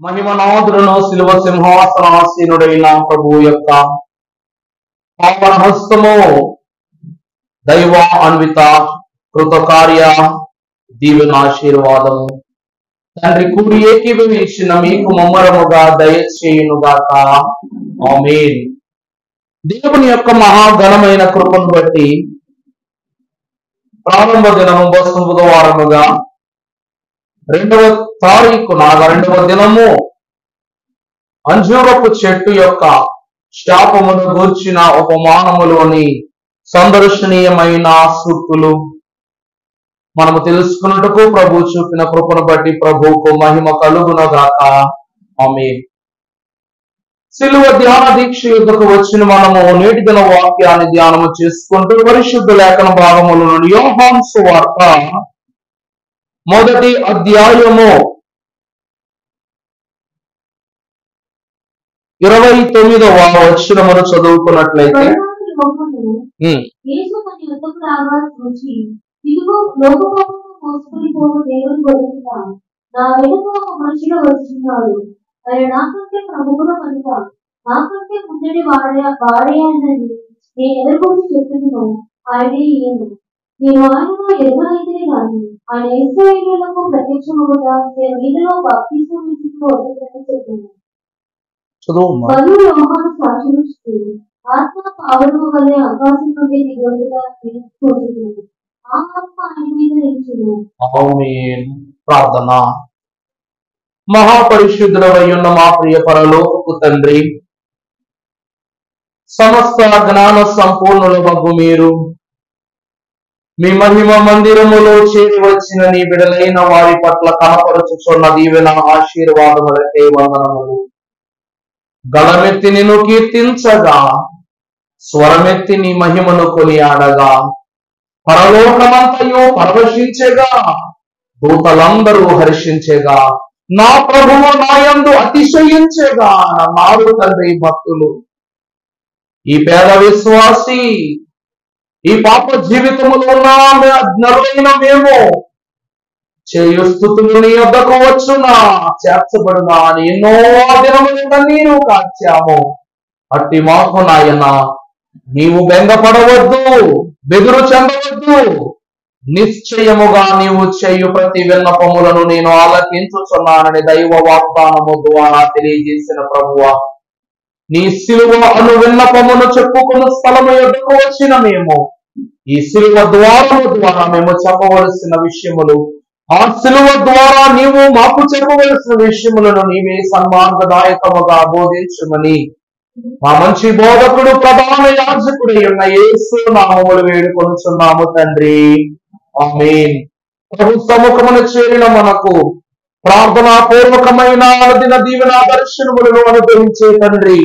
మహిమనాథుడును శిలువ సింహాసనాసీనుడైన ప్రభు యొక్క పావన హస్తము దైవ అన్విత కృతకార్య దీవెనాశీర్వాదము తండ్రి కూడి ఏకీభవించిన మీకు ముమ్మరముగా దయచేయునుగాక. ఆమేన్. దేవుని యొక్క మహాఘనమైన కృపను బట్టి ప్రారంభ దినము బుధవారముగా 2వ తారీఖున 2వ దినము అంజూరపు చెట్టు యొక్క శాపమును గూర్చిన ఉపమానములోని సందర్శనీయమైన సూక్తులు మనము తెలుసుకున్నట్టుకు ప్రభు చూపిన కృపను బట్టి ప్రభువుకు మహిమ కలుగునగాక. ఆమేన్. సిలువ ధ్యాన దీక్ష యుద్ధకు వచ్చిన మనము నేటి దిన వాక్యాన్ని ధ్యానము చేసుకుంటూ పరిశుద్ధ లేఖన భాగములను యోహాను సువార్త 1వ అధ్యాయము 29వ వచనమును చదువుకున్నట్లయితే ఆయన నాకంటే ప్రభువుల కనుక నాకంటే ముందటి వాడేయాలని నేను ఎవరి గురించి చెప్పినో ఆయనే ఈయన. నేను ఆయనను ఎరుగైతే కానీ ఆయన ఇశ్రాయేలులకు ప్రత్యక్షమవుగా నేను వీరిలో బాప్తిస్మం ఇచ్చుటకు వచ్చేటని చెప్పాను. యోహాను సాక్షిస్తూ ఆత్మ పావురము వలె ఆకాశం నుండి దిగువగా చూచుతుంది. ఆ ఆత్మ ఆయన మీద నిలిచెను. ఆమేన్. ప్రార్థన. మహాపరిశుద్ధుడవై ఉన్న మా ప్రియ పరలోకపు తండ్రి, సమస్త జ్ఞాన సంపూర్ణులగు మీరు మీ మహిమ మందిరములో చేరి వచ్చిన నీ బిడలైన వారి పట్ల కనపరుచుచున్న దీవెన ఆశీర్వాదములకే వందనములు. గళమెత్తి నిన్ను కీర్తించగా, స్వరమెత్తి నీ మహిమను కొనియాడగా, పరలోకమంతయు పరవశించెగా, దూతలందరూ హర్షించెగా, నా ప్రభువు నాయందు అతిశయించెగా అన్నారు తండ్రి భక్తులు. ఈ పేద విశ్వాసి, ఈ పాప జీవితములో ఉన్న నరులైన మేము చేయు స్తుతులు నీ వద్దకు వచ్చునా, చేర్చబడునా అని ఎన్నో దినములు కన్నీరు కార్చాము. అట్టి మాకు నాయన నీవు బెంగపడవద్దు, బెదురు చెందవద్దు. నిశ్చయముగా నీవు చేయు ప్రతి విన్నపములను నేను ఆలకించుచున్నానని దైవ వాగ్దానము ద్వారా తెలియజేసిన ప్రభువా, నీ సిలువ అను విన్నపమును చెప్పుకున్న స్థలము యొద్దకు వచ్చిన మేము ఈ సిలువ ద్వారము ద్వారా మేము చెప్పవలసిన విషయములు, ఆ సిలువ ద్వారా నీవు మాకు చెప్పవలసిన విషయములను నీవే సన్మార్గదాయకముగా బోధించమని మా మంచి బోధకుడు ప్రధాన యాజకుడై ఉన్న యేసు నామములు వేడుకొనుచున్నాము తండ్రి. ఆమేన్. ప్రభు సముఖమును చేరిన మనకు ప్రార్థనా పూర్వకమైన అనుదిన దీవెన దర్శనములను అనుగ్రహించే తండ్రి,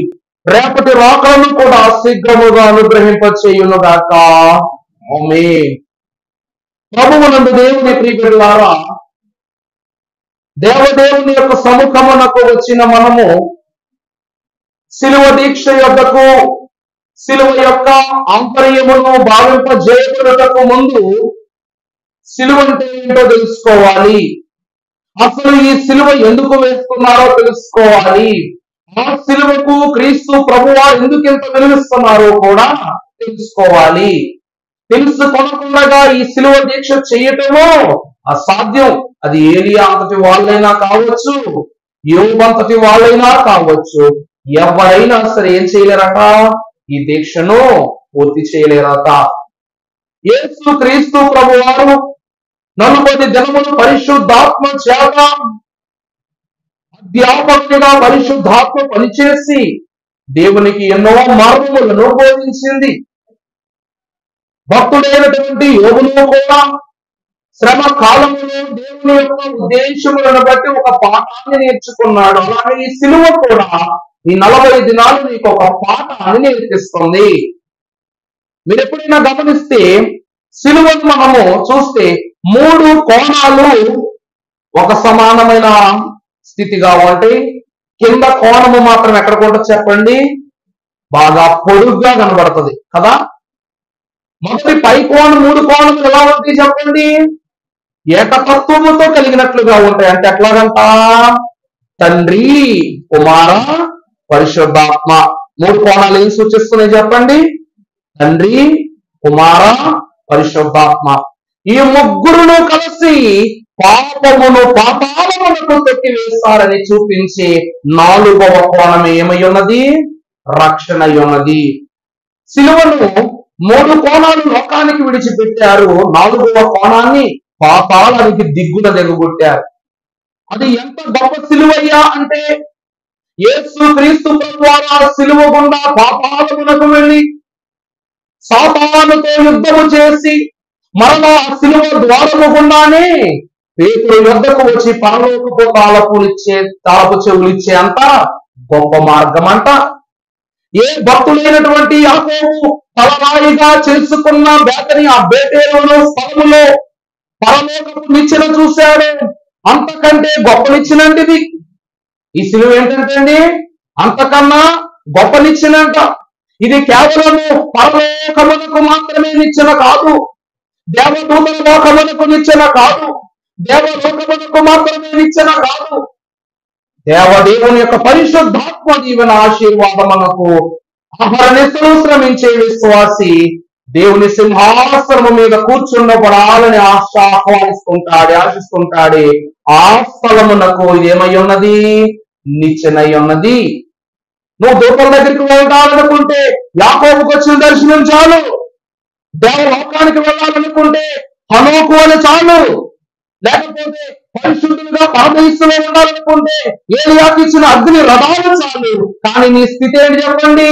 రేపటి రాకలను కూడా శీఘ్రముగా అనుగ్రహింపచేయునుగాక. ఆమేన్. ప్రభువునందు దేవుని ప్రియబిడ్డలారా, దేవదేవుని యొక్క సముఖమునకు వచ్చిన మనము సిలువ దీక్ష యొద్దకు, సిలువ యొక్క ఆంతర్యమును భావింపజేయబడుటకు ముందు సిలువ అంటే ఏంటో తెలుసుకోవాలి. అసలు ఈ సిలువ ఎందుకు వేస్తున్నారో తెలుసుకోవాలి. ఆ సిలువకు క్రీస్తు ప్రభువారు ఎందుకు ఎంత విలువిస్తున్నారో కూడా తెలుసుకోవాలి. తెలుసుకొనకుండా ఈ సిలువ దీక్ష చేయటమో అసాధ్యం. అది ఏలియా అంతటి వాళ్ళైనా కావచ్చు, యోబు అంతటి వాళ్ళైనా కావచ్చు, ఎవరైనా సరే ఏం చేయలేరట, ఈ దీక్షను పూర్తి చేయలేరట. యేసు క్రీస్తు ప్రభువారు 40 దినములు పరిశుద్ధాత్మ చేత అధ్యాపకుడిగా పరిశుద్ధాత్మ పనిచేసి దేవునికి ఎన్నో మార్గములను బోధించింది. భక్తుడైనటువంటి యోబును కూడా శ్రమ కాలములో దేవుని యొక్క ఉద్దేశములను బట్టి ఒక పాఠాన్ని నేర్చుకున్నాడు. అలాగే ఈ సిలువ కూడా ఈ 40 దినాలు నీకు ఒక పాఠాన్ని నేర్పిస్తుంది. మీరు ఎప్పుడైనా గమనిస్తే సిలువను మనము చూస్తే 3 కోణాలు ఒక సమానమైన స్థితిగా ఉంటాయి. కింద కోణము మాత్రం ఎక్కడ కూడా చెప్పండి, బాగా పొడుగ్గా కనబడుతుంది కదా. మొదటి పై కోణం 3 కోణములు ఎలా ఉంటాయి చెప్పండి, ఏకతత్వముతో కలిగినట్లుగా ఉంటాయి. అంటే ఎట్లాగంట, తండ్రి, కుమార, పరిశుద్ధాత్మ. మూడు కోణాలు ఏం సూచిస్తున్నాయి చెప్పండి? తండ్రి, కుమార, పరిశుద్ధాత్మ. ఈ ముగ్గురును కలిసి పాపమును పాతాళమునకు తొక్కివేస్తారని చూపించే నాలుగవ కోణం ఏమై ఉన్నది? రక్షణ ఉన్నది. సిలువను మూడు కోణాలు లోకానికి విడిచిపెట్టారు, నాలుగవ కోణాన్ని పాతాళానికి దిగ్గున దిగగొట్టారు. అది ఎంత గొప్ప సిలువయ్యా అంటే, యేసు క్రీస్తు ద్వారా సిలువ గుండా పాతాళమునకు వెళ్ళి సాతానుతో యుద్ధము చేసి మరలా ఆ సిలువ ద్వారము గుండానే పేతురు యుద్ధకు వచ్చి పరలోకపు తాళపు చెవులు ఇచ్చే అంత గొప్ప మార్గం అంట. ఏ భక్తులైనటువంటి యాకోబు తలరాయిగా చేసుకున్న బేతని ఆ బేతేలులో స్థలములో పరలోకపు నిచ్చెన చూశాడు. అంతకంటే గొప్ప నిచ్చెనంటిది ఈ సిలువ. ఏంటంటే అండి, అంతకన్నా గొప్ప నిచ్చెనంట. ఇది కేవలము పరలోకమునకు మాత్రమే నిచ్చెన కాదు, దేవదూతల లోకమునకు నిచ్చెన కాదు, దేవలోకమునకు మాత్రమే నిచ్చెన కాదు. దేవదేవుని యొక్క పరిశుద్ధాత్మ దీవెన ఆశీర్వాదమునకు అహర్నిశలు శ్రమించే విశ్వాసి దేవుని సింహాసనము మీద కూర్చుండబడాలని ఆశిస్తుంటాడే. ఆ స్థలమునకు ఏమై ఉన్నది? నిచ్చెనై ఉన్నది. నువ్వు దూతల దగ్గరికి వెళ్ళాలనుకుంటే యాకోబుకు వచ్చిన దర్శనం చాలు. దేవలోకానికి వెళ్ళాలనుకుంటే హనోకు అని చాలు. లేకపోతే పరిశుద్ధులుగా పరమేశ్వరులో ఉండాలనుకుంటే ఏలియాకు ఇచ్చిన అగ్ని రథాలు చాలు. కానీ నీ స్థితి ఏంటి చెప్పండి?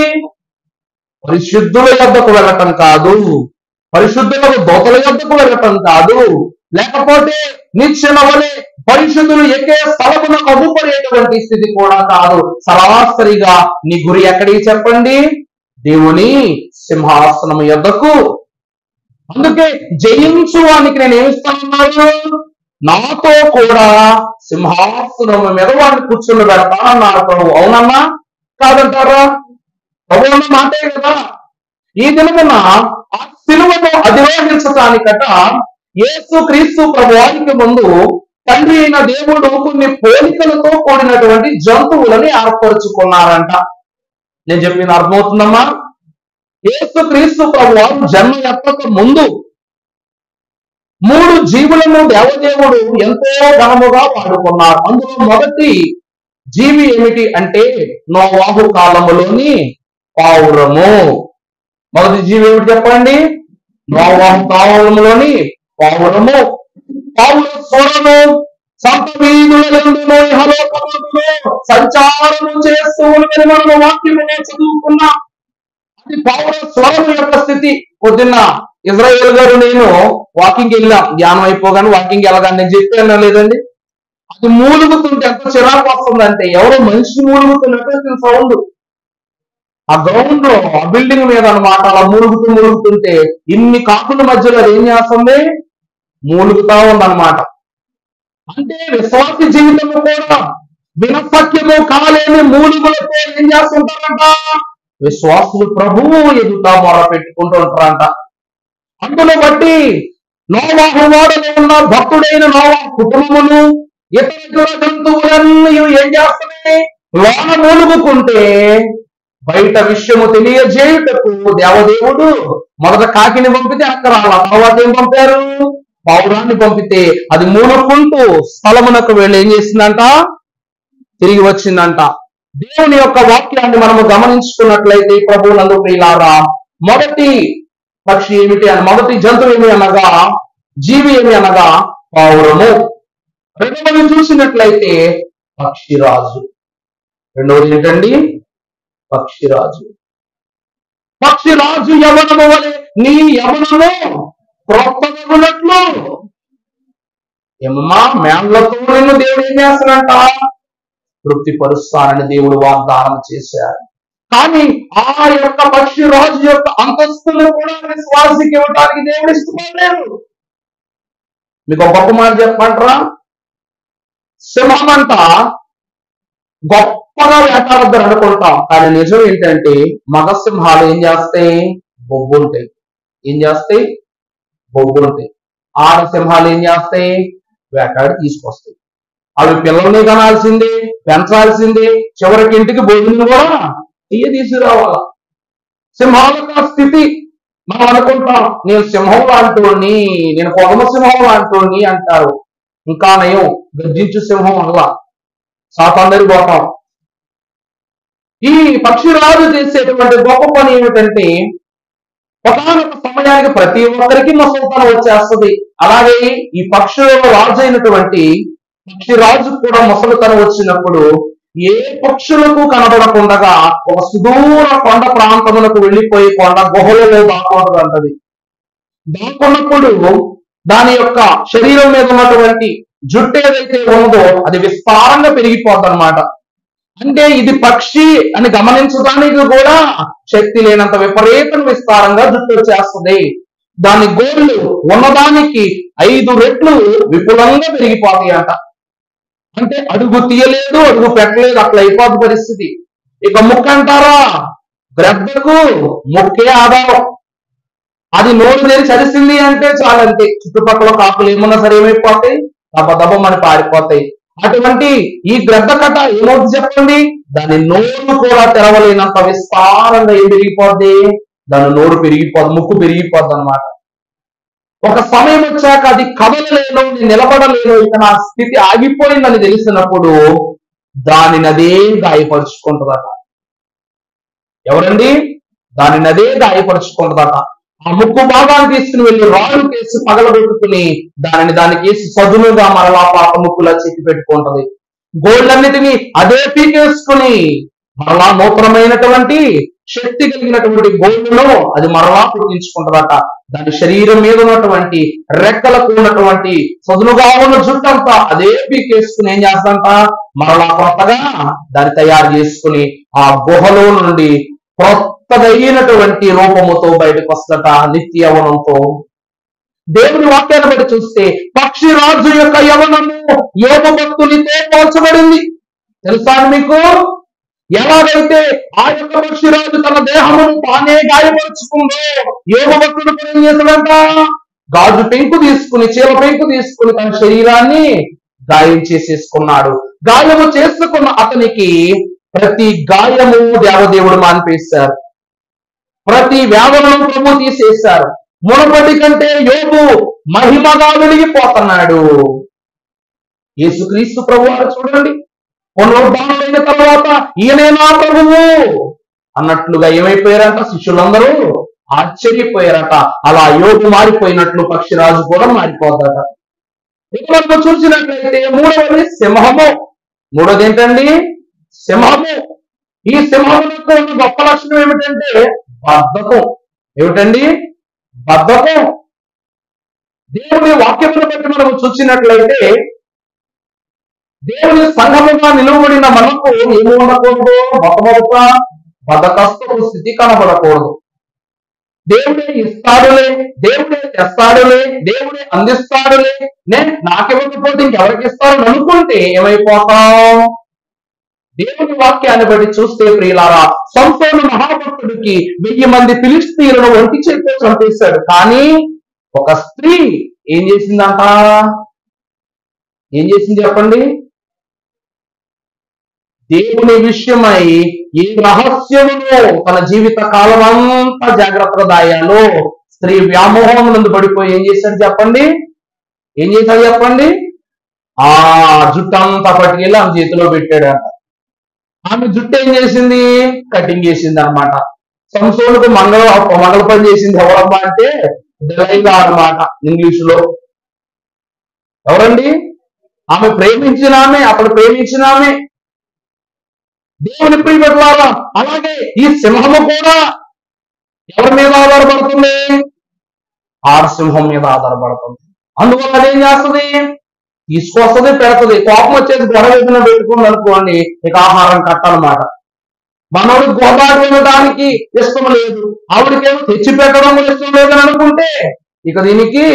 పరిశుద్ధుల యొద్దకు వెళ్ళటం కాదు, పరిశుద్ధులకు దూతల యొద్దకు వెళ్ళటం కాదు, లేకపోతే నిచ్చెన వలె పరిశుద్ధులు ఎక్కే స్థలమునకు అడ్డుపడేటువంటి స్థితి కూడా కాదు. సరాసరిగా నీ గురి ఎక్కడికి చెప్పండి? దేవుని సింహాసనము యొద్దకు. అందుకే జయించు వానికి నేను ఏమిస్తానన్నాడు? నాతో కూడా సింహాసనము మీద వాడిని కూర్చుని పెడతానన్నారు ప్రభు. అవునన్నా? కాదంటారా? ప్రభు అన్న మాటే కదా. ఈ దినమున ఆ సిలువను అధిరోహించటానికట యేసు క్రీస్తు ప్రభువానికి ముందు తండ్రి అయిన దేవుడు కొన్ని పోలికలతో కూడినటువంటి జంతువులని ఏర్పరుచుకున్నారంట. నేను చెప్పింది అర్థమవుతుందమ్మా? యేసు క్రీస్తు ప్రభువారు జన్మ ఎత్తక ముందు 3 జీవులను దేవదేవుడు ఎంతో ఘనముగా వాడుకున్నారు. అందులో మొదటి జీవి ఏమిటి అంటే నోవాహు కాలములోని పావురము. మొదటి జీవి ఏమిటి చెప్పండి? నోవాహు కాలములోని పావురము. పావుర స్వరము సంత వీధులందును ఇహలోకములో సంచారము చేస్తూ ఉన్నది మనము వాక్యములో చదువుకున్నాం. అది పావుర స్వరం యొక్క స్థితి. పొద్దున్న ఇజ్రాయేల్ గారు నేను వాకింగ్ వెళ్ళాం, ధ్యానం అయిపోగానే వాకింగ్ వెళ్ళగానే నేను చెప్పాను లేదండి, అది మూలుగుతుంటే ఎంత చిరాకు వస్తుందంటే ఎవరో మనిషి మూలుగుతున్నట్టు సౌండ్. ఆ గ్రౌండ్ లో ఆ బిల్డింగ్ మీద అనమాట అలా మూలుగుతుంటే ఇన్ని కాకుల మధ్యలో అది ఏం చేస్తుంది? మూలుగుతా ఉందన్నమాట. అంటే విశ్వాసి జీవితంలో కూడా వినసఖ్యము కాలేని మూలుగులతో ఏం చేస్తుంటారంట? విశ్వాసులు ప్రభువు ఎదుట మొర పెట్టుకుంటూ ఉంటారంట. అందును బట్టి నోవాహు ఓడలో ఉన్న భక్తుడైన నోవాహు కుటుంబమును ఇతర జంతువులన్నీ ఏం చేస్తున్నాయి? లోన మూలుగుకుంటే బయట విషయము తెలియజేయుటకు దేవదేవుడు మొదట కాకిని పంపితే అక్కడ తర్వాత ఏం పంపారు? పావురాన్ని పంపితే అది మూలుకుంటూ స్థలమునకు వెళ్ళి ఏం చేసిందంట? తిరిగి వచ్చిందంట. దేవుని యొక్క వాక్యాన్ని మనము గమనించుకున్నట్లయితే ప్రభువునందు ప్రియులారా, మొదటి పక్షి ఏమిటి అని, మొదటి జంతువు ఏమి అనగా, జీవి ఏమి అనగా పావురము. రెండవది చూసినట్లయితే పక్షిరాజు. రెండవది ఏంటండి? పక్షిరాజు. పక్షిరాజు యవనము వలె నీ యవనము క్రొత్తమగునట్లు. ఏమమ్మా, మేళ్లతో నిన్ను దేవుడు ఏం చేస్తాడంట? తృప్తిపరుస్తానని దేవుడు వాగ్దానం చేశారు. కానీ ఆ యొక్క పక్షిరాజు యొక్క అంతస్తులు కూడా విశ్వాసికి ఇవ్వడానికి దేవుడు ఇష్టపడలేదు. మీకు ఒక గొప్ప మాట చెప్పమంటారా? సింహమంట గొప్పగా వేటాడద్దని అనుకుంటాం, కానీ నిజం ఏంటంటే మగ సింహాలు ఏం చేస్తాయి? బొగ్గుంటాయి. ఏం చేస్తాయి? బొగ్గుంటాయి. ఆడ సింహాలు ఏం చేస్తాయి? వేటాడి తీసుకొస్తాయి. అవి పిల్లల్ని కనాల్సిందే, పెంచాల్సిందే, చివరికి ఇంటికి భోజనం కూడా తీసుకురావాల. సింహాల స్థితి. మనం అనుకుంటాం నేను సింహం లాంటోని, నేను కొదమ సింహం లాంటోని అంటారు. ఇంకా నయం గర్జించు సింహం అలా సాతందరి పోతాం. ఈ పక్షిరాజు చేసేటువంటి గొప్ప పని ఏమిటంటే ఒకనొక సమయానికి ప్రతి ఒక్కరికి ముసలితనం వచ్చేస్తుంది. అలాగే ఈ పక్షుల రాజు అయినటువంటి పక్షిరాజు కూడా ముసలితనం వచ్చినప్పుడు ఏ పక్షులకు కనబడకుండా ఒక సుదూర కొండ ప్రాంతములకు వెళ్ళిపోయి కొండ గుహలలో దాక్కుంటది. దాక్కున్నప్పుడు దాని యొక్క శరీరం మీద ఉన్నటువంటి జుట్టు ఏదైతే ఉన్నదో అది విస్తారంగా పెరిగిపోద్ది అన్నమాట. అంటే ఇది పక్షి అని గమనించడానికి కూడా శక్తి లేనంత విపరీతం విస్తారంగా జుట్టు వచ్చేస్తుంది. దాని గోళ్ళు ఉన్నదానికి 5 రెట్లు విపులంగా పెరిగిపోతాయి అంట. అంటే అడుగు తీయలేదు, అడుగు పెట్టలేదు, అట్లా అయిపోద్ది పరిస్థితి. ఇక ముక్క అంటారా, గ్రద్దకు ముక్కే ఆధారం. అది నోరు తెరిచి అరిసింది అంటే చాలంతే, చుట్టుపక్కల కాకులు ఏమన్నా సరే ఏమైపోతాయి, దబ్బమని పారిపోతాయి. అటువంటి ఈ గ్రద్ద కథ ఏమవుతుంది చెప్పండి, దాని నోరు కూడా తెరవలేనంత విస్తారంగా ఏం పెరిగిపోద్ది, దాని నోరు పెరిగిపోద్ది, ముక్కు పెరిగిపోద్ది అన్నమాట. ఒక సమయం వచ్చాక అది కదలలేను, నిలబడలేను, ఇక నా స్థితి ఆగిపోయిందని తెలిసినప్పుడు దానిని అదే గాయపరుచుకుంటుందట. ఎవరండి? దానిని అదే గాయపరుచుకుంటుందట. ఆ ముక్కు భాగాన్ని తీసుకుని వెళ్ళి రాళ్ళు కేసి పగలబెట్టుకుని దానికి వేసి సదునుగా మరలా పాత ముక్కులా చెక్కి పెట్టుకుంటది. గోళ్ళన్నిటినీ అదే పీకేసుకుని మరలా నూతనమైనటువంటి శక్తి కలిగినటువంటి గోళ్ళను అది మరలా పుట్టించుకుంటుందట. దాని శరీరం మీద ఉన్నటువంటి రెక్కలకు ఉన్నటువంటి సదునుగా ఉన్న జుట్టంతా అదే పీకేసుకుని ఏం చేస్తంట, మరలా కొత్తగా దాన్ని తయారు చేసుకుని ఆ గుహలో నుండి కొత్తదైనటువంటి రూపముతో బయటకు వస్తట, నిత్య యవనంతో. దేవుని వాక్యాన్ని బట్టి చూస్తే పక్షిరాజు యొక్క యవనము యోగ భక్తునితో పోల్చబడింది. తెలుసా మీకు? ఎలాగైతే ఆ యొక్క పక్షిరాజు తన దేహమును తానే గాయపరుచుకుందో యోగ భక్తుడు ఏం చేశాడంట, గాజు పెంకు తీసుకుని, చీల పెంకు తీసుకుని తన శరీరాన్ని గాయం చేసేసుకున్నాడు. గాయము చేసుకున్న అతనికి ప్రతి గాయము దేవదేవుడు మాన్పేశారు, ప్రతి వ్యాధులను ప్రభు తీసేశారు. మునుపటి కంటే యోగు మహిమగా వెలిగిపోతున్నాడు. యేసుక్రీస్తు ప్రభువారు చూడండి, పునరుద్ధానమైన తర్వాత ఈయనే నా ప్రభువు అన్నట్లుగా ఏమైపోయారంట, శిష్యులందరూ ఆశ్చర్యపోయారట. అలా యోగు మారిపోయినట్లు పక్షిరాజు కూడా మారిపోతాట. ఇక్కడ చూసినట్లయితే మూడవది సింహము. మూడోది ఏంటండి? సింహము. ఈ సింహములకు ఉన్న గొప్ప లక్షణం ఏమిటంటే బద్ధకం. ఏమిటండి? బద్ధకం. దేవుని వాక్యమును బట్టి మనం చూసినట్లయితే దేవుని సంఘముగా నిలువబడిన మనకు ఏమి ఉండకూడదు, మొట్టమొదట బద్ధకస్తపు స్థితి కనబడకూడదు. దేవుడే ఇస్తాడులే, దేవుడే తెస్తాడులే, దేవుడే అందిస్తాడులే, నాకివ్వకపోతే ఇంకెవరికి ఇస్తాడని అనుకుంటే ఏమైపోతాం? దేవుని వాక్యాన్ని బట్టి చూస్తే ప్రియులారా, సంసోను మహాభక్తుడికి 1000 మంది ఫిలిష్తీయులను ఒంటి చేతితో చంపేశాడు. కానీ ఒక స్త్రీ ఏం చేసిందంట? ఏం చేసింది చెప్పండి? దేవుని విషయమై ఈ రహస్యమును తన జీవిత కాలం అంతా జాగ్రత్తగా దాయాలో స్త్రీ వ్యామోహం నందు పడిపోయి ఏం చేశాడు చెప్పండి? ఏం చేశాడు చెప్పండి? ఆ జుట్టంతా పట్టుకెళ్ళి ఆమె చేతిలో పెట్టాడంట. ఆమె జుట్టు ఏం చేసింది? కటింగ్ చేసింది అనమాట. సంసోనుకు మంగళ పని చేసింది ఎవరమ్మా అంటే దెలైలా అనమాట ఇంగ్లీషులో. ఎవరండి? ఆమె ప్రేమించిన ఆమె, అతడు ప్రేమించిన ఆమె. దేవుని ప్రియబిడ్డలారా, అలాగే ఈ సింహము కూడా ఎవరి మీద ఆధారపడుతుంది? ఆడసింహం మీద ఆధారపడుతుంది. అందువల్ల అదేం చేస్తుంది? తీసుకొస్తుంది, పెడుతుంది. కోపం వచ్చేసి గొడవ ఏదైనా పెట్టుకుంది అనుకోండి, ఇక ఆహారం కట్టాలన్నమాట. మనోడు గోదావరి ఇవ్వడానికి ఇష్టం లేదు, ఆవిడకేమో తెచ్చి పెట్టడం ఇష్టం లేదని అనుకుంటే ఇక దీనికి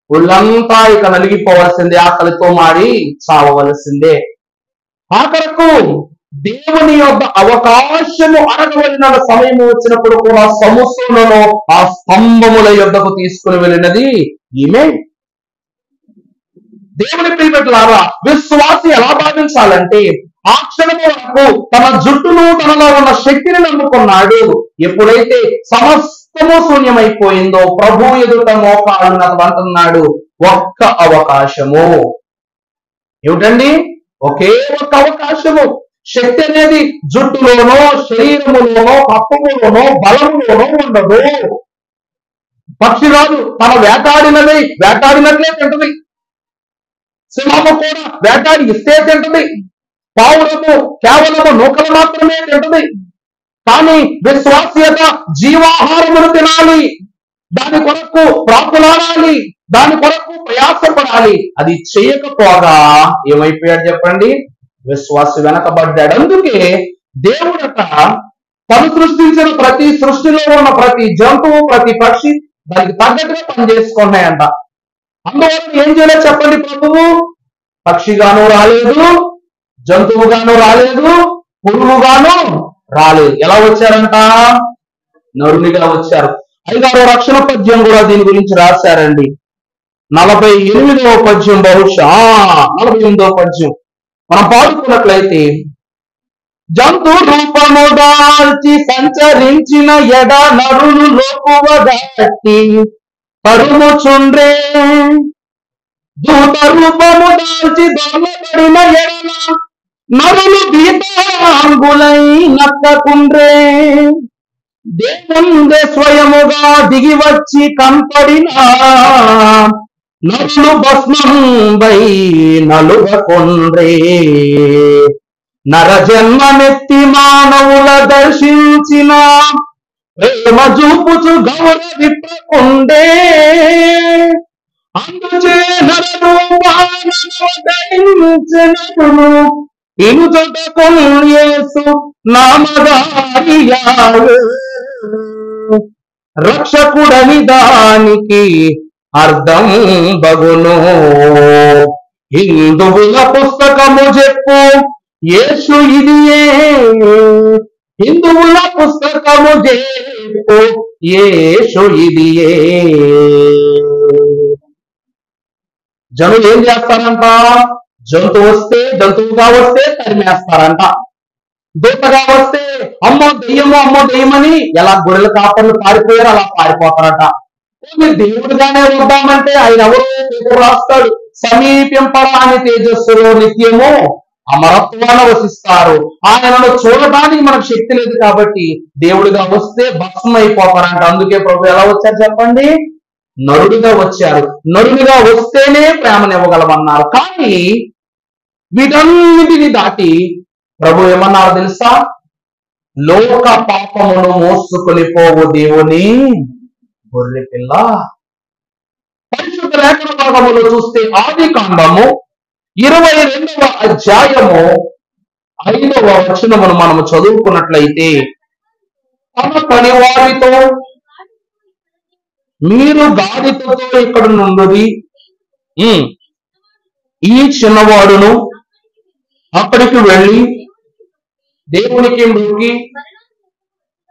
ఒళ్ళంతా ఇక నలిగిపోవలసిందే, ఆకలితో మాడి చావవలసిందే. ఆఖరకు దేవుని యొక్క అవకాశము అడగవలసిన సమయం వచ్చినప్పుడు కూడా సంవత్సరంలో ఆ స్తంభముల యొద్దకు తీసుకుని వెళ్ళినది ఈమె. దేవుని ప్రియబిడ్డలారా, విశ్వాసి ఎలా భావించాలంటే ఆ క్షణము వరకు తన జుట్టును తనలో ఉన్న శక్తిని నమ్ముకున్నాడు. ఎప్పుడైతే సమస్తము శూన్యమైపోయిందో ప్రభు ఎదుట మోకాళ్ళను అంటున్నాడు, ఒక్క అవకాశము. ఏమిటండి? ఒకే ఒక్క అవకాశము. శక్తి అనేది జుట్టులోనో శరీరములోనో పప్పులోనో బలములోనో ఉండదు. పక్షిరాజు తన వేటాడినట్లే తింటది. సింహము కూడా వేటాడి ఇస్తే తింటది. పావులము కేవలము నూకలు మాత్రమే తింటది. కానీ విశ్వాస్యత జీవాహారమును తినాలి, దాని కొరకు ప్రాకులాడాలి, దాని కొరకు ప్రయాసపడాలి. అది చేయకపోగా ఏమైపోయాడు చెప్పండి? విశ్వాసి వెనకబడ్డాడు. అందుకే దేవుడట తను సృష్టించిన ప్రతి సృష్టిలో ఉన్న ప్రతి జంతువు ప్రతి పక్షి దానికి తగ్గట్టుగా పనిచేసుకున్నాయంట. అందువల్ల ఏం చేయలేదు చెప్పండి? ప్రభువు పక్షిగాను రాలేదు, జంతువుగాను రాలేదు, పురుగుగాను రాలేదు. ఎలా వచ్చారంట? నరునిగా వచ్చారు. 5వ రక్షణ పద్యం కూడా దీని గురించి రాశారండి. 48వ పద్యం, బహుశా 48వ పద్యం మనం పాడుకున్నట్లయితే, జంతు రూపము దాల్చి సంచరించిన ఎడ నరులు లోకువ దాటి తరుముచుండ్రే, దూత రూపము దాల్చి దొంగపడిన ఎడల నరులు భీతాంగులై నక్కకుండ్రే, దేవుందే స్వయముగా దిగి వచ్చి కనపడిన నరులు భస్మంబై నలుగకొండ్రే, నరజన్మమెత్తి మానవుల దర్శించిన ప్రేమ చూపుచు గౌరవింపకుండే, అందుచే నరరూపాలను ఇనుచట యేసు నామధారియే, రక్షకుడని దానికి అర్థం బగును. హిందువుల పుస్తకము చెప్పు యేసు ఇదియే, హిందువుల పుస్తకము చెప్పు యేసు ఇదియే. జనులు ఏం చేస్తారంట? జంతువుగా వస్తే తరిమేస్తారంట. దూతగా వస్తే అమ్మో దెయ్యమని ఎలా గొర్రెల కాపర్లు పారిపోయారు అలా పారిపోతారట. దేవుడిగానే వద్దామంటే ఆయన ఎవరో పేరు రాస్తాడు, సమీపింపరాని తేజస్సులో నిత్యము అమరత్వాన వసిస్తారు. ఆయనను చూడడానికి మనకు శక్తి లేదు కాబట్టి దేవుడిగా వస్తే భస్మం అయిపోతారంట. అందుకే ప్రభు ఎలా వచ్చారు చెప్పండి? నరుడిగా వచ్చారు. నరుడిగా వస్తేనే ప్రేమనివ్వగలమన్నారు. కానీ వీటన్నిటిని దాటి ప్రభు ఏమన్నారు తెలుసా? లోక పాపమును మోసుకొని పోవు దేవుని గొర్రె పిల్ల. పరిశుద్ధ లేఖన భాగములో చూస్తే ఆదికాండము 22వ అధ్యాయము 5వ వచనమును మనము చదువుకున్నట్లయితే, తన పనివారితో మీరు గాడితో ఇక్కడ నుండి ఈ చిన్నవాడును అక్కడికి వెళ్ళి దేవునికి మృక్కి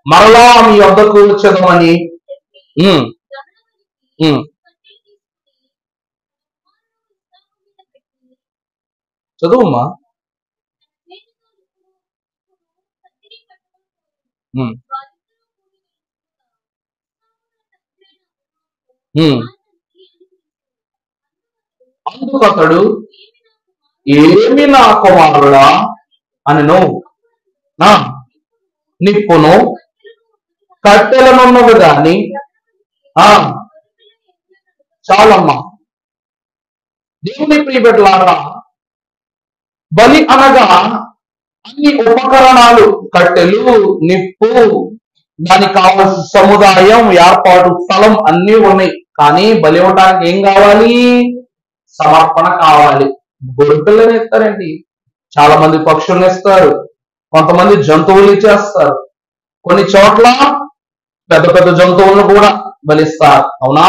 మరలా మీ వద్దకు వచ్చేదమని చదువుమా. అందుకతడు ఏమి నా కుమారుడా అనెను, నిప్పును కట్టెలనున్నవి గాని చాలమ్మా. దేవుని ప్రియబిడ్డలారా, బలి అనగా అన్ని ఉపకరణాలు, కట్టెలు, నిప్పు, దానికి కావాల్సిన సముదాయం, ఏర్పాటు, స్థలం అన్నీ ఉన్నాయి. కానీ బలి ఇవ్వడానికి ఏం కావాలి? సమర్పణ కావాలి. గొర్రెపిల్లని ఇస్తారండి, చాలా మంది పక్షుల్ని ఇస్తారు, కొంతమంది జంతువులు ఇచ్చేస్తారు, కొన్ని చోట్ల పెద్ద పెద్ద జంతువులను కూడా బలిస్తారు. అవునా?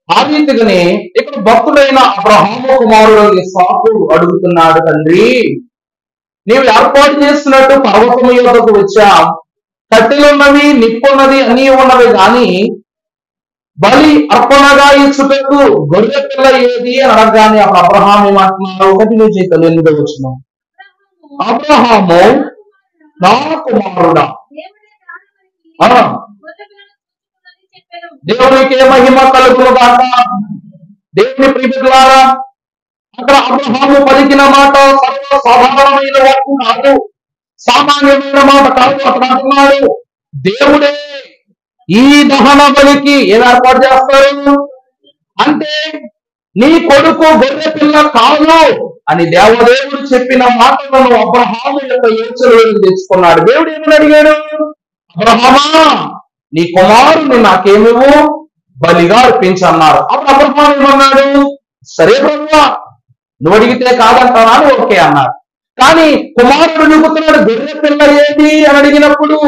ఆ రీతిగానే ఇక్కడ భక్తుడైన అబ్రహాము కుమారుడు ఇస్సాకు అడుగుతున్నాడు, తండ్రి నీవు ఏర్పాటు చేసినట్టు పర్వతము యొద్దకు వచ్చాం, కట్టెలున్నవి, నిప్పున్నది, అన్నీ ఉన్నవి, కానీ బలి అర్పణగా ఇచ్చుటకు గొర్రె పిల్ల ఏది అని అడగగానే అప్పుడు అబ్రహాం ఏమంటున్నారు? 1 వచ్చిన అబ్రహాము నా కుమారుడా. దేవునికి ఏ మహిమ కలుగును గాక. దేవుని ప్రియలారా, అక్కడ అబ్రహాము పలికిన మాట సర్వసాధారణమైన వాక్కు కాదు, సామాన్యమైన మాట కాదు. అక్కడ అంటున్నాడు, దేవుడే ఈ దహన బలికి ఏం ఏర్పాటు చేస్తారు అంటే నీ కొడుకు గొర్రె పిల్ల కాదు అని దేవదేవుడు చెప్పిన మాటలను అబ్రహాము యొక్క యోచనలోకి తెచ్చుకున్నాడు. దేవుడు ఏమని అడిగాడు? అబ్రహామా, నీ కుమారుని నాకేమివు బలిగా అర్పించన్నారు. అప్పుడు అబ్రహాము ఏమన్నాడు? సరే ప్రభువా, నువ్వు అడిగితే కాదంటానా అని ఓకే అన్నాడు. కానీ కుమారుడు అడుగుతున్నాడు, గొర్రె పిల్ల ఏది అని అడిగినప్పుడు,